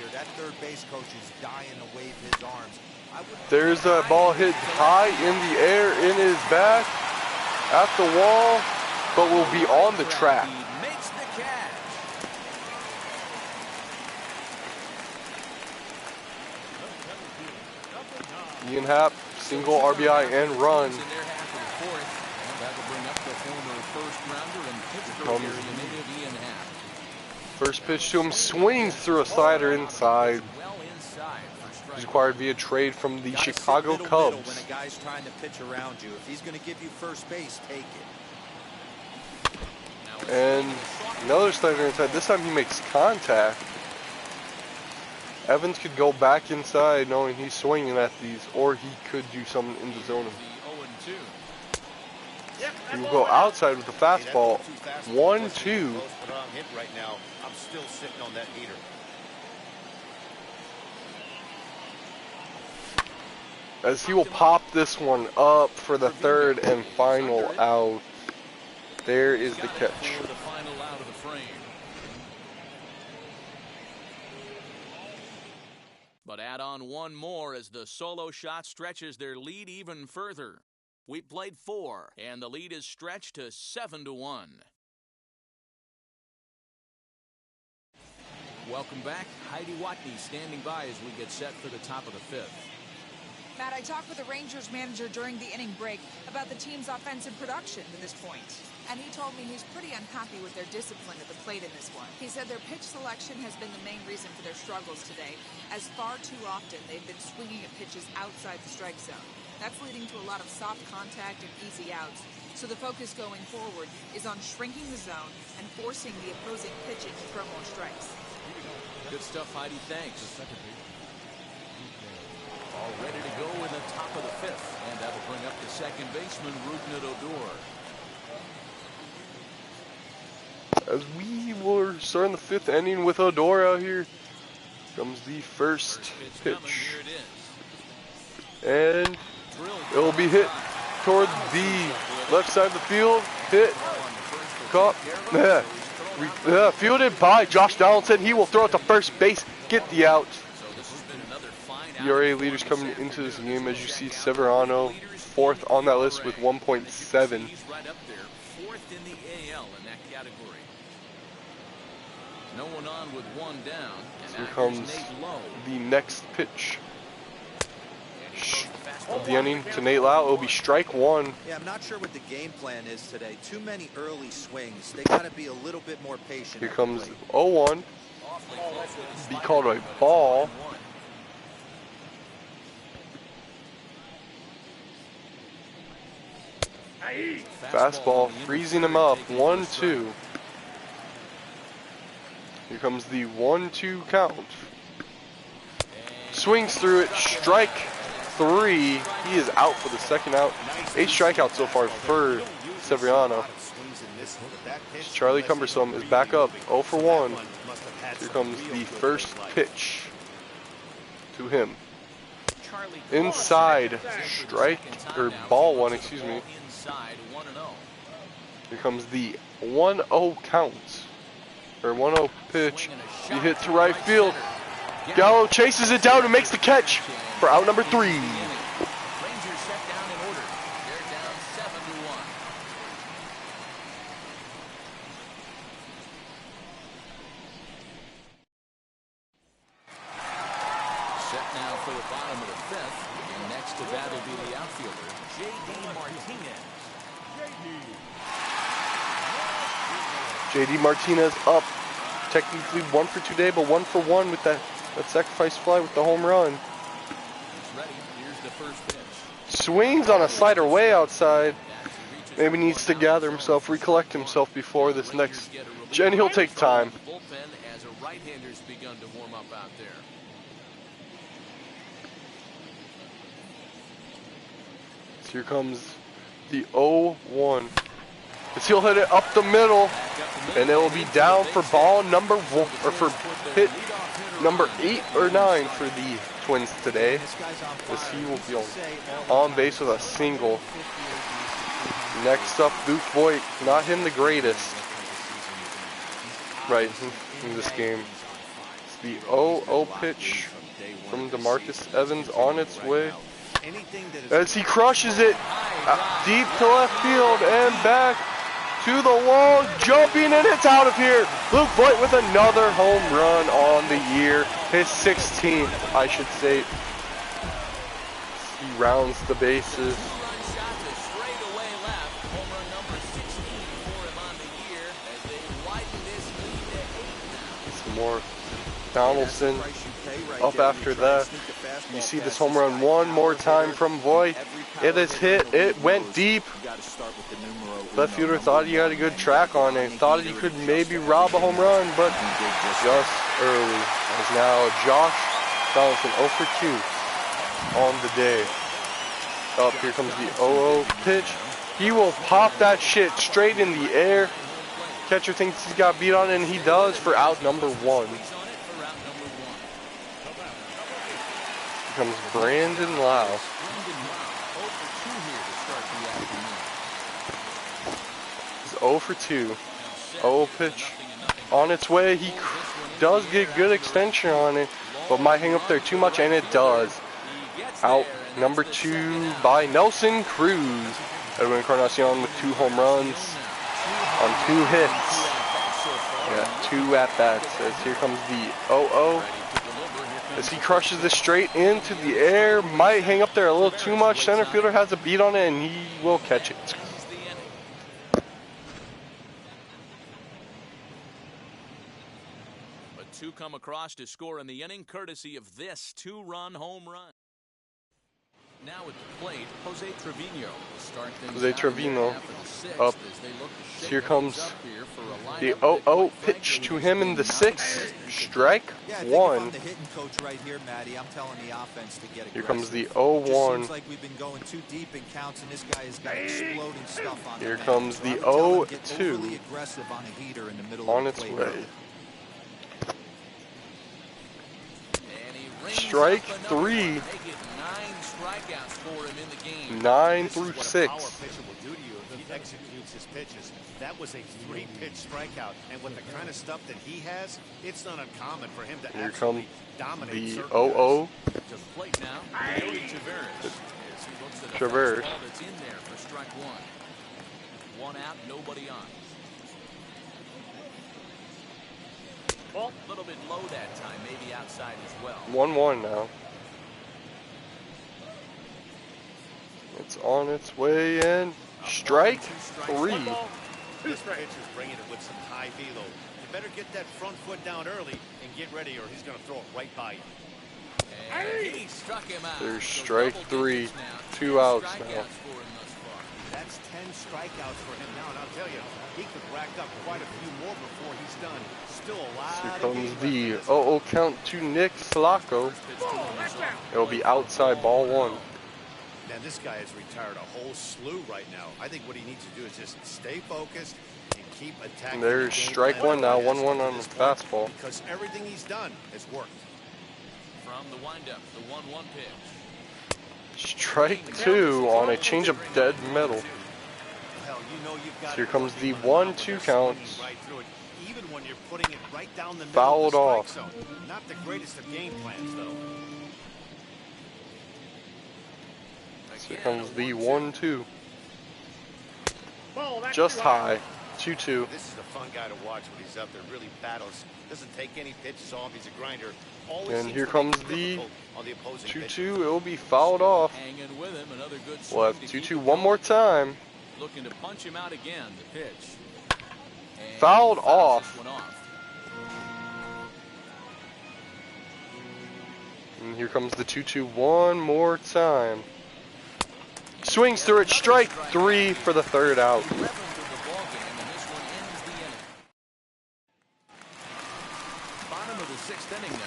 There's a ball hit high in the air in his back at the wall, but will be on the track. Ian Happ, single RBI and run. First pitch to him, swings through a slider inside. He's acquired via trade from the Chicago Cubs. When a guy's trying to pitch around you, if he's going to give you first base, take it. And another slider inside. This time he makes contact. Evans could go back inside knowing he's swinging at these, or he could do something in the zone. He will go outside with the fastball. 1-2. Right now, I'm still sitting on that heater. As he will pop this one up for the third and final out. There is the catch. But add on one more as the solo shot stretches their lead even further. We played 4, and the lead is stretched to 7-1. Welcome back. Heidi Watney standing by as we get set for the top of the 5th. Matt, I talked with the Rangers manager during the inning break about the team's offensive production to this point. And he told me he's pretty unhappy with their discipline at the plate in this one. He said their pitch selection has been the main reason for their struggles today, as far too often they've been swinging at pitches outside the strike zone. That's leading to a lot of soft contact and easy outs. So the focus going forward is on shrinking the zone and forcing the opposing pitching to throw more strikes. Good stuff, Heidi. Thanks. All ready to go in the top of the fifth. And that'll bring up the second baseman, Rougned Odor. As we were starting the fifth inning with Odor out here, comes the first pitch. And it will be hit toward the left side of the field. Hit. Caught. Fielded by Josh Donaldson. He will throw it to first base. Get the out. ERA leaders coming into this game, as you see Severino fourth on that list with 1.7. He's right up there, fourth in the AL in that category. No one on with one down. So here comes the next pitch of the inning to Nate Lau. It will be strike one. Yeah, I'm not sure what the game plan is today. Too many early swings. They got to be a little bit more patient. Here comes 0-1. Be called a ball. Fastball freezing him up. 1-2. Here comes the 1-2 count. Swings through it. Strike three. He is out for the second out. 8 strikeouts so far for Severino. Charlie Cumbersome is back up. 0 for 1. Here comes the first pitch to him. Inside. Strike, or ball one, excuse me. Here comes the 1-0 count. Or 1-0 pitch. He hit to right field. Gallo chases it down and makes the catch for out number 3. Rangers set down in order. They're down 7-1. Set now for the bottom of the fifth. And next to that will be the outfielder, J.D. Martinez. J.D. Martinez up. Technically 1 for 2 today, but 1 for 1 with that sacrifice fly with the home run. Ready. Here's the first pitch. Swings on a slider way outside. Maybe needs to gather himself, recollect himself before this next. And he'll take time. Bullpen as a right-hander's begun to warm up out there. So here comes the 0-1. As he'll hit it up the middle, and it will be down for ball number 1, or for hit number 8 or 9 for the Twins today. As he will be on base with a single. Next up, Luke Voigt, not him the greatest, right, in this game. It's the 0-0 pitch from DeMarcus Evans on its way. As he crushes it deep to left field and back to the wall, jumping, and it's out of here. Luke Voigt with another home run on the year. His 16th, I should say. He rounds the bases. Some more Donaldson up after that. You see this home run one more time from Voigt. It is hit. It went deep. Left fielder thought he had a good track on it. Thought he could maybe rob a home run, but just early. As now Josh Donaldson 0 for 2 on the day. Up here comes the 0-0 pitch. He will pop that shit straight in the air. Catcher thinks he's got beat on it, and he does for out number 1. Here comes Brandon Lau. He's 0 for 2. 0 pitch on its way. He does get good extension on it, but might hang up there too much, and it does. Out number 2 by Nelson Cruz. Edwin Encarnacion with 2 home runs on 2 hits. Yeah, 2 at-bats. As here comes the 0-0. As he crushes this straight into the air, might hang up there a little too much. Center fielder has a beat on it, and he will catch it. But two come across to score in the inning, courtesy of this two-run home run. Now at the plate, Jose Trevino will start things Jose out Trevino in the sixth up. as they look to shake Here comes things up here for a the lineup that, 0-0 quite pitch frankly, to has him in been the sixth. Strike Yeah, I think one. if I'm the hitting coach right here, Matty, I'm telling the offense to get aggressive. Here comes the Just 0-1. seems like we've been going too deep in counts, and this guy has got exploding stuff on Here the comes mound. the So I would tell him to get 0-2. overly aggressive on a heater in the middle On of its the plate. way. And he rings Strike up another three. one. Make it 9 strikeouts for him in the game. 9 This through is what a 6. power pitcher will do to you if he executes his pitches. That was a 3-pitch strikeout, and with the kind of stuff that he has, it's not uncommon for him to Here absolutely comes dominate the certain 0-0. To the plate now, Cody Tavares. As he looks at a Tavares. fastball that's in there for strike one. One out, nobody on. Ball. A little bit low that time, maybe outside as well. 1-1 now. It's on its way in. Strike 3. This pitcher's bringing it with some high velo. You better get that front foot down early and get ready, or he's going to throw it right by you. And he struck him out. There's So strike double 3. digits now. 2 10 outs strikeouts now. for him thus far. That's 10 strikeouts for him now, and I'll tell you, he could rack up quite a few more before he's done. Still a lot Here of comes game the left in this. 0-0 count to Nick Slacco. It'll be outside ball 1. Man, this guy has retired a whole slew right now. I think what he needs to do is just stay focused and keep attacking. There's the game strike plan 1 now. that he has 1-1 up to on the this point, fastball. Because everything he's done has worked. From the windup, the 1-1 pitch. Strike 2 on a change of dead metal. Hell, you know you've got Here it comes working the right now, 1-2 but they're count. swinging right through it, even when you're putting it right down the middle Fouled of the off. strike zone. Not the greatest of game plans, though. Here comes the 1-2. Ball, that's Just too high. 2-2. This is a fun guy to watch when he's up there. Really battles. Doesn't take any pitches off. He's a grinder. Always And seems here to make comes it the difficult on the opposing pitcher. 2-2. It will be fouled off. Hanging with him, another good We'll have swing to keep 2-2 it one going. more time. Looking to punch him out again, the pitch. And Fouled he fouls off. this one off. And here comes the 2-2 one more time. Swings through it. Strike 3 for the 3rd out. 11th of the ballgame, and this one ends the inning. Bottom of the 6th inning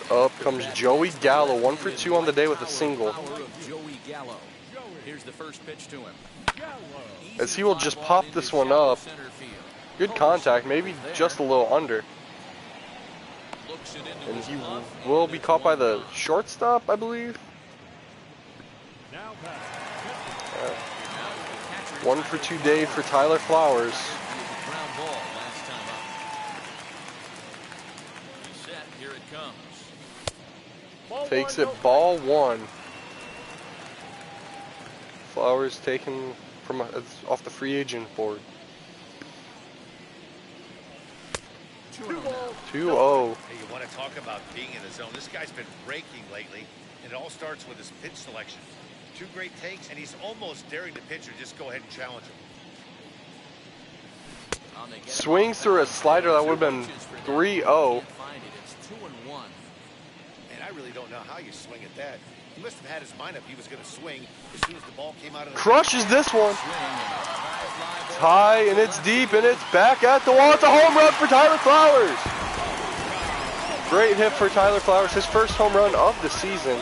now. Up comes Joey Gallo. 1 for 2 on the day with a single. Power of Joey Gallo. Here's the first pitch to him. As he will just pop this one up. Good contact. Maybe just a little under. And he will be caught by the shortstop, I believe. 1 for 2 day for Tyler Flowers. Ground ball last time up. He's set. Here it comes. Ball Takes one, it no ball 1. Flowers taken from off the free agent board. 2-0. 2-0. Hey, you want to talk about being in the zone? This guy's been raking lately, and it all starts with his pitch selection. 2 great takes, and he's almost daring the pitcher just go ahead and challenge him. Swings through a slider that would have been 3-0. It's 2-1. And I really don't know how you swing at that. He must have had his mind up. He was going to swing as soon as the ball came out of the Crushes this one. It's high and it's deep and it's back at the wall. It's a home run for Tyler Flowers. Great hit for Tyler Flowers. His first home run of the season.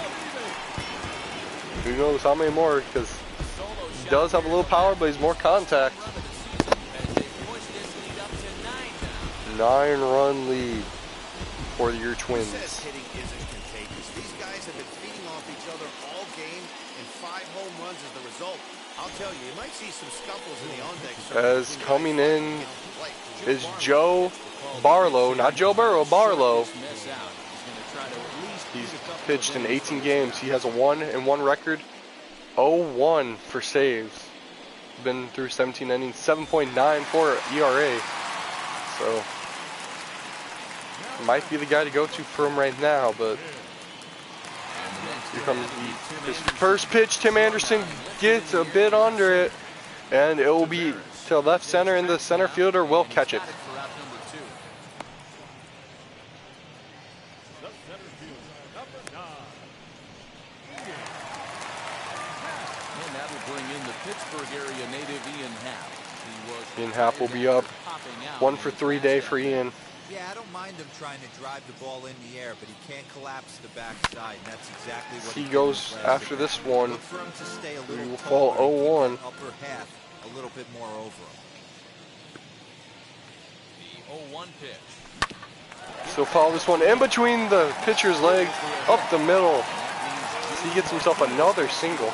Who knows how many more, because he does have a little power, but he's more contact. 9-run lead for your Twins. Says hitting isn't contagious. These guys have been feeding off each other all game, and 5 home runs is the result. I'll tell you, you might see some scuffles in the on-deck circle. As coming in is Joe Barlow, not Joe Burrow, Barlow. He's pitched in 18 games. He has a 1-1 record, 0-1 for saves. Been through 17 innings, 7.94 ERA. So might be the guy to go to for him right now, but Here comes his first pitch. Tim Anderson gets a bit under it, and it will be to left center, and the center fielder will catch it. And that will bring in the Pittsburgh area native Ian Happ. Ian Happ will be up 1 for 3 day for Ian. Yeah, I don't mind him trying to drive the ball in the air, but he can't collapse the backside, and that's exactly what he goes after this one. Look for him to stay a He little will fall taller, 0-1. upper half a little bit more over him. The 0-1 pitch. So follow this one in between the pitcher's legs, up the middle. He gets himself another single.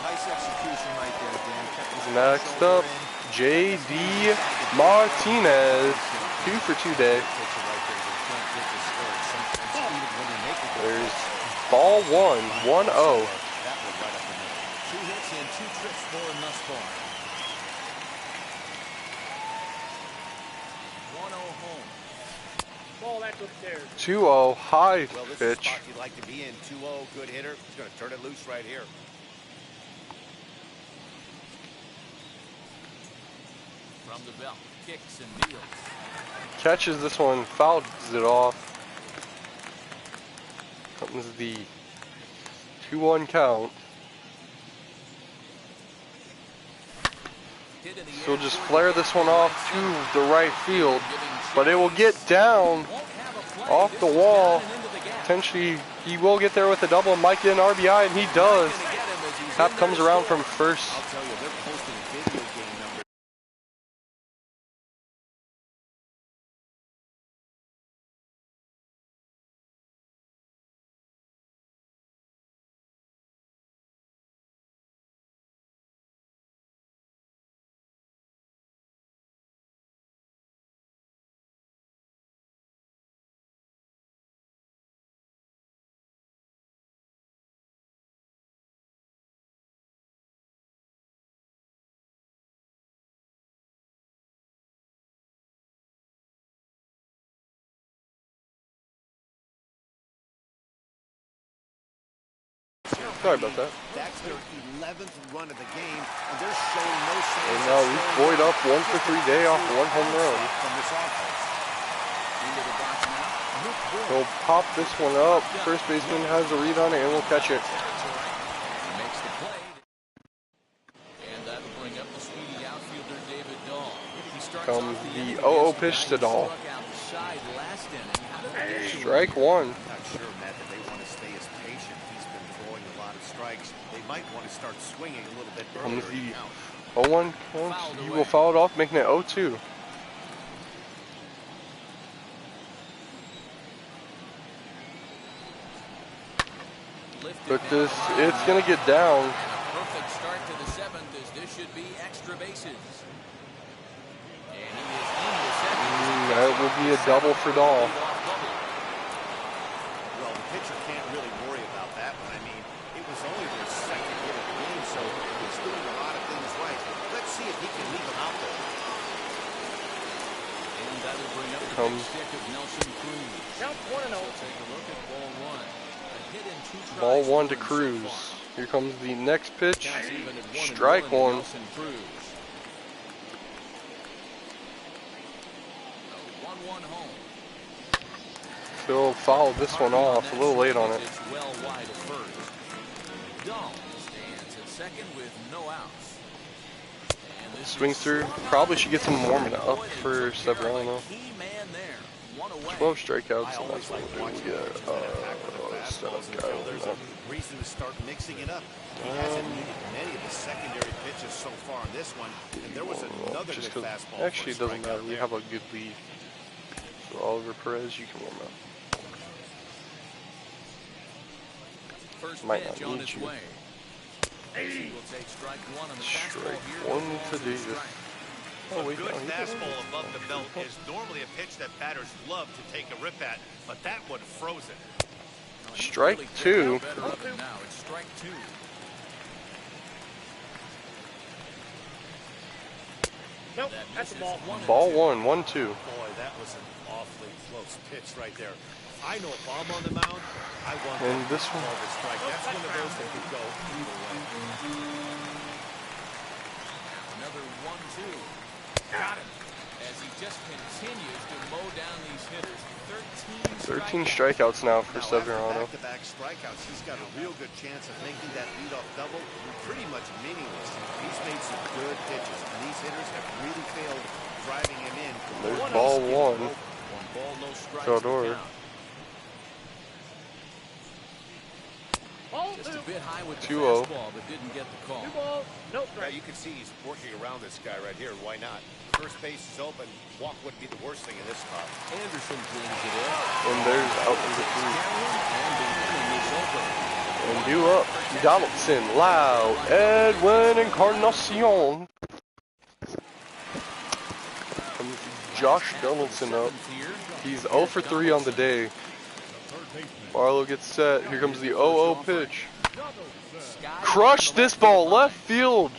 Nice execution right there, Dan. Next up, J.D. Martinez, 2 for 2 day. There's ball 1, 1-0. 2 hits and 2 trips for him thus far. 1-0 home. Ball, that's upstairs. 2-0, high Well, this is pitch. a spot you'd like to be in. 2-0, good hitter. He's going to turn it loose right here. From the belt, kicks and deals. Catches this one, fouls it off. Comes the 2-1 count. So we'll just flare this one off to the right field, but it will get down off the wall. Potentially, he will get there with a double, might get an RBI, and he does. Happ comes around from first. I'll tell you, they're posting a video game number. Sorry about that. That's their 11th run of the game, and they're showing no signs. And now he's buoyed up 1 for 3 day off 1 home run. From this offense. Into the box now. He'll pop this one up. First baseman has a read on it and will catch it. Makes the play. And that'll bring up the speedy outfielder David Dahl. He starts Comes off the inning 0-0 against pitch the to guy who Dahl. struck out side last inning. How about this? Strike 1. Not sure, Matt, that they want to stay as patient. He's been throwing a lot of strikes. They might want to start swinging a little bit earlier. Comes in the the count. 0-1 count. He will foul it off, making it 0-2. But this, it's going to get down. And a perfect start to the 7th as this should be extra bases. And he is into second. That will be a double for Dahl. Well, the pitcher can't really worry about that one. I mean, it was only their second hit of the game, so he's doing a lot of things right. Let's see if he can leave them out there. And that'll bring up the big Comes stick of Nelson Cruz. Count 1-0. Take a look at ball 1. A hit and 2 tries Ball 1 for to him so Cruz. far. Here comes the next pitch. Counts even at 1-1 Strike to 1. Nelson Cruz. A 1-1 home. He'll foul this one off. A little late on it. It's well wide of first. Dahl stands at second with no outs. And this Swings is through. swung on Probably and should get some down. warming up Boy, they for took care of Severino. a key man there. One away. 12 strikeouts. I And always that's like what watching we get. pitchers that attack with their fastballs until there's a reason to start mixing it up. He hasn't needed many of the secondary pitches so far on this one, and there was another Just good 'cause fastball. actually it for a doesn't strikeout matter. We there. have a good lead. So Oliver Perez, you can warm up. First Might pitch not on need its you. way. He will take strike 1 on the fastball Strike here. 1 Balls to and Davis. strike. Oh, A wait, good no, he doesn't. fastball above the belt is normally a pitch that batters love to take a rip at, but that one froze it. Now, he Strike really 2. gets better of it now. It's strike 2. Nope, That that's a misses ball. 1-2. Ball 1, 1-2. Boy, that was an awfully close pitch right there. I know if I'm on the mound, I want And this one. to strike. That's one of those that could go either way. Another 1-2. Got him. As he just continues to mow down these hitters. 13 strikeouts now for Severino. Back-to-back strikeouts, he's got a real good chance of making that leadoff double pretty much meaningless. He's made some good pitches, and these hitters have really failed driving him in. There's ball one. One ball, no strikes. Theodore. Just a bit high with the 2-0. fastball, but didn't get the call. 2 balls, no Yeah, strike. you can see he's working around this guy right here. Why not? First base is open. Walk wouldn't be the worst thing in this spot. Anderson brings it in. And there's out number 3. And the inning is over. And due up, Donaldson, Lau, Edwin, Encarnacion. Comes Josh Donaldson up. He's 0 for 3 on the day. Barlow gets set. Here comes the 0-0 pitch. Crush this ball left field,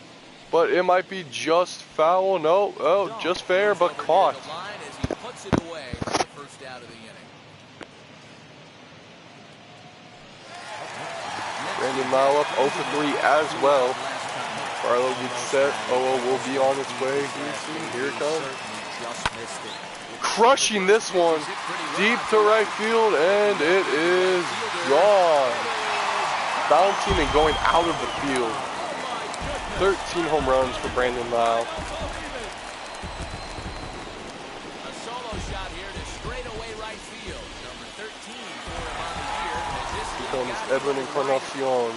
but it might be just foul. No, oh, just fair, but caught. As he puts it away for the first out of the inning. Brandon Lau up 0 for 3 as well. Barlow gets set. 0-0 will be on its way here soon. Here it comes. Crushing this one deep to right field, and it is gone. Bouncing and going out of the field. 13 home runs for Brandon Lau. A solo shot here to straightaway right field. Number 13 for him on the year. Here comes Edwin Encarnacion.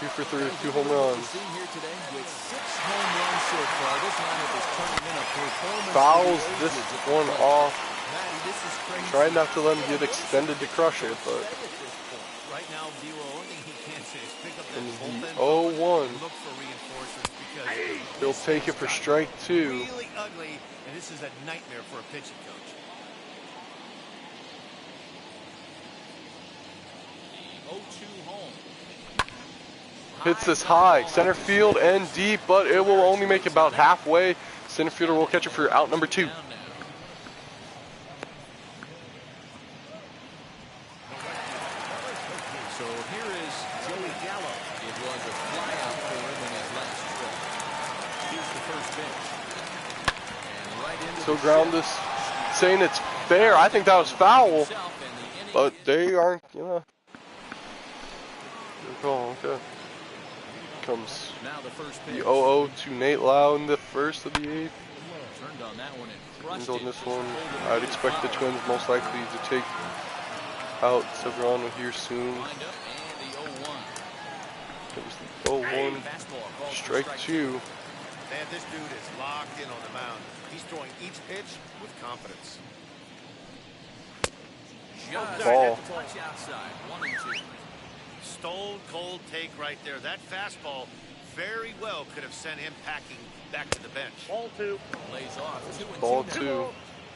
2 for 3 with 2 home runs. Here today with 6 home runs so far. This lineup is turning in a performance. Fouls this one off. Tried not to let him get extended to crush it, but Right now, the only thing he can say is pick up that comes the bullpen 0-1. and look for reinforcements because He'll take it for strike 2. really ugly, and this is a nightmare for a pitching coach. The 0-2 home. Hits this high, center field and deep, but it will only make it about halfway. Center fielder will catch it for out number 2. So here is Joey Gallo. It was a flyout for him in his last trip. Here's the first pitch. And right into So ground this, saying it's fair. I think that was foul, but they aren't, you know. Good call, okay. Comes now the first the pitch. 0-0 to Nate Lau in the first of the 8th. Turned on that one and And crushed on it. this one, I'd expect the Twins most likely to take out Severino here soon. Lined up and the 0-1. Comes the 0-1, Fastball called for strike 2. Man, this dude is locked in on the mound. He's throwing each pitch with confidence. Just Ball. touch outside. 1-2. Stone cold take right there. That fastball very well could have sent him packing back to the bench. Ball 2. Lays off. 2-2. Ball 2.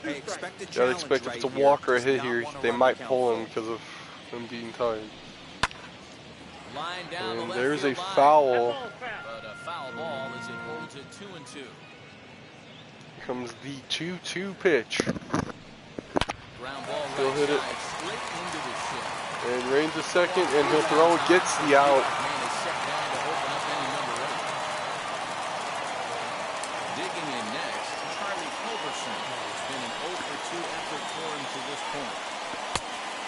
Hey, expect a Gotta challenge expect if right it's a here. walk or a Does hit not here, wanna they run might the pull count him because of him being tired. Line down the And left there's a field line. foul. Ball's fast. But a foul ball as it holds it 2-2. Here comes the 2-2 pitch. Ground ball He'll right hit it. side, straight into the ship. And Rain's a second, and he'll throw it, gets the out. Man is set down to open up any number 8. Digging in next, Charlie Culberson. It's been an 0 for 2 effort for him to this point.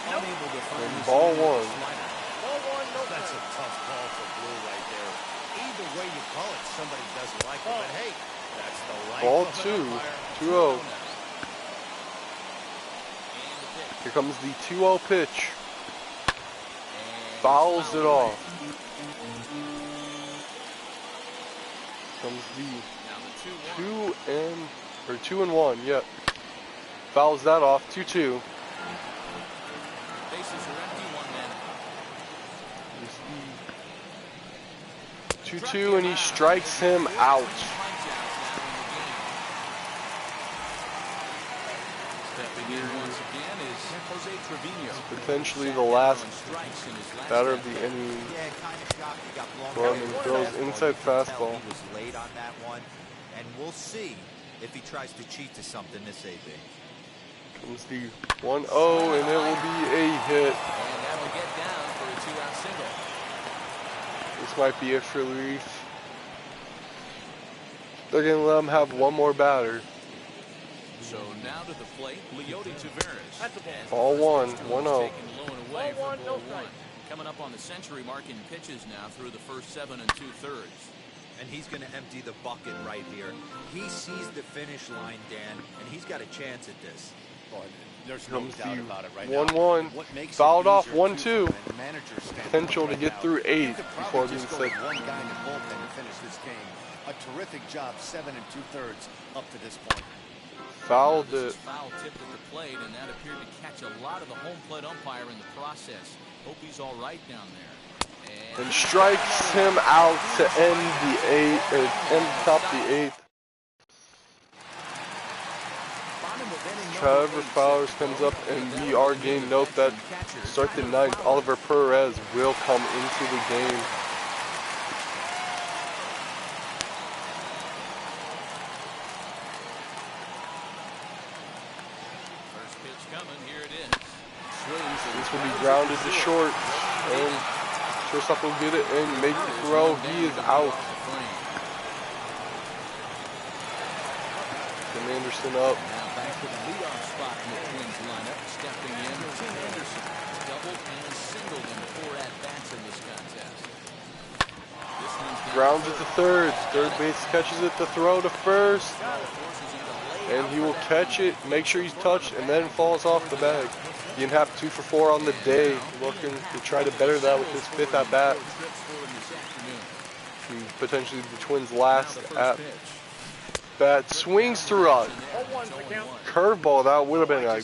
Unable to find And his ball lead with 1. the slider. Ball 1, no That's a strike. tough call for Blue right there. Either way you call it, somebody doesn't like it. But hey, that's the life Ball of 2, an umpire. 2-0. And the pitch. Here comes the 2-0 pitch. And Fouls foul it off. away. Comes the Now the 2-1. 2-1, yep. Fouls that off, 2-2. Bases are empty, 1 man. 2-2, and he strikes him out. Stepping in once again is Jose Trevino. Potentially the last Strikes in his last batter of at-bat. the inning. Yeah, kind of shocked he got blown Well, out. he throws inside fastball. He was late on that one, and we'll see if he tries to cheat to something this AB. Comes the 1-0, and it will be a hit. And that'll get down for a 2-out single. This might be it for Leaf. They're going to let him have one more batter. So now to the plate, Leody Taveras. That's a Ball one, 1-0. Taken low and away Ball for one, ball no strike. one. Coming up on the century mark in pitches now through the first 7 2/3. And he's going to empty the bucket right here. He sees the finish line, Dan, and he's got a chance at this. Well, there's no Comes doubt the about it right 1-1. now. What makes it Fouled off easier, 1-2. too, from a manager's standpoint Potential to right get now, through 8 you could before probably being just go sick. with one guy in the bullpen to finish this game. A terrific job, 7 2/3 up to this point. Fouled This it. is foul tipped at the plate, and that appeared to catch a lot of the home plate umpire in the process. Hope he's all right down there. And strikes him out to end the 8th, or end top the 8th. Trevor Flowers comes up, and we are getting note that start the 9th, Oliver Perez will come into the game. First pitch coming, here it is. This will be grounded to short, and shortstop will get it and make the throw. He is out. Tim Anderson up. Now back to the leadoff spot in the Twins lineup. Stepping in, Tim Anderson. Doubled and singled in 4 at-bats in this contest. This one's down Grounds it to third. Third base catches it to throw to first. And he will catch it, make sure he's touched, and then falls off the bag. He can have 2 for 4 on the day, looking to try to better that with his 5th at bat. And potentially the Twins' last at bat. Swings through a curveball. That would have been a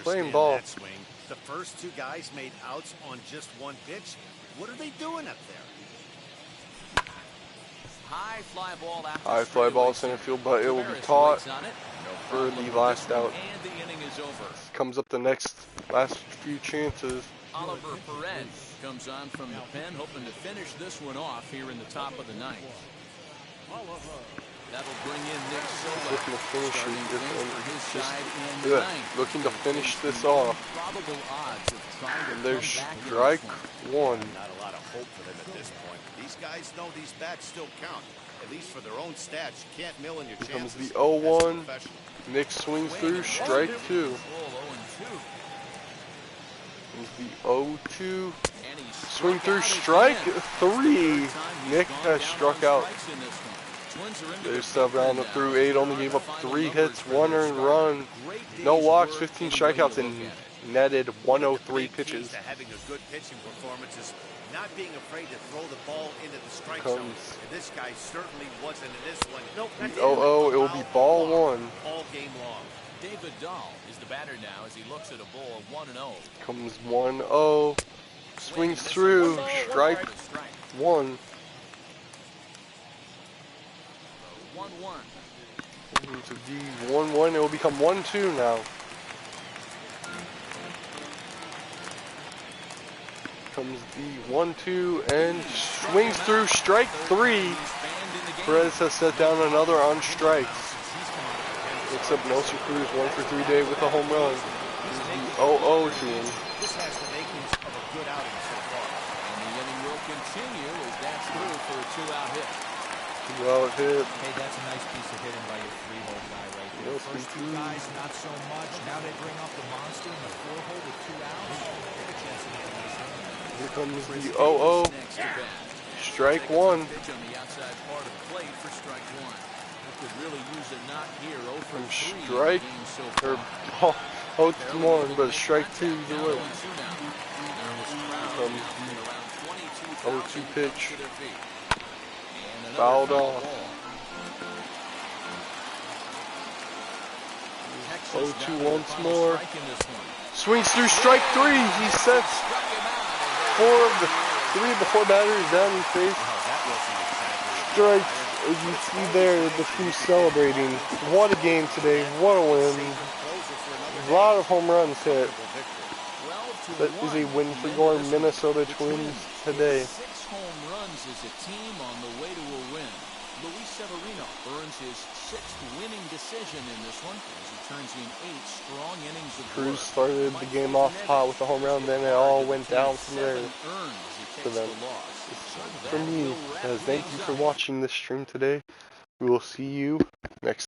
clean ball. That swing. The first 2 guys made outs on just 1 pitch. What are they doing up there? high fly ball out. High fly ball center field, but it will be caught for the last out. And the inning is over. Comes up the last few chances. Oliver Perez comes on from the pen, hoping to finish this one off here in the top of the 9th. That'll bring in Nick Sola. Looking to finish starting it. things for his side in the 9th. Looking to finish this off. Probable odds of trying to And there's come back in strike this one. Not a lot of hope for them at this point. These guys know these bats still count, at least for their own stats. You can't mill in your Here comes chances. the 0-1. as a professional. Nick swings through, strike 2. Comes the 0-2. Swing through, strike 3. Nick has struck out. They're 7 on the through 8, only gave up 3 hits, 1 earned run, no walks, 15 strikeouts, and netted 103 pitches. To having a good pitching performance is not being afraid to throw the ball into the strike zone. And this guy certainly wasn't in this one. Nope. The 0-0, it will be ball 1. All game long. David Dahl is the batter now as he looks at a ball of 1-0. Comes 1-0, swings through, strike 1. 1-1. Into the 1-1, it will become 1-2 now. Comes the 1-2 and swings through, strike 3. Perez has set down another on strikes. Except Nelson Cruz 1 for 3 day with a home run. This is the 0-0 to him. This has the makings of a good outing so far. And the inning will continue as that's through for a 2-out hit. 2-out hit. Hey, that's a nice piece of hitting by your 3-hole guy right there. Yes, First 2 guys, not so much. Now they bring up the monster in the 4-hole with 2 outs. They have a chance to make a nice inning. Here comes the 0-0. Next to bat. Strike 1. Pitch on the outside part of the plate for strike 1. Could really use a knock here. 0 for 3 Strike, so or ball, 0-1, but strike 2 either way. 0-2 pitch. Fouled off. 0-2 once more. Swings through, strike 3. He sets 3 of the 4 batters down in face. Strikes. As you see there, the crew celebrating. What a game today. What a win. A lot of home runs hit. That is a win for your Minnesota Twins today. 6 home runs as a team on the way to a win. Luis Severino earns his 6th sixth winning decision in this one as he turns in 8 strong innings of Cruz work. started the game off hot with a home run, then it all went down from there for them. For me, thank you for watching this stream today. We will see you next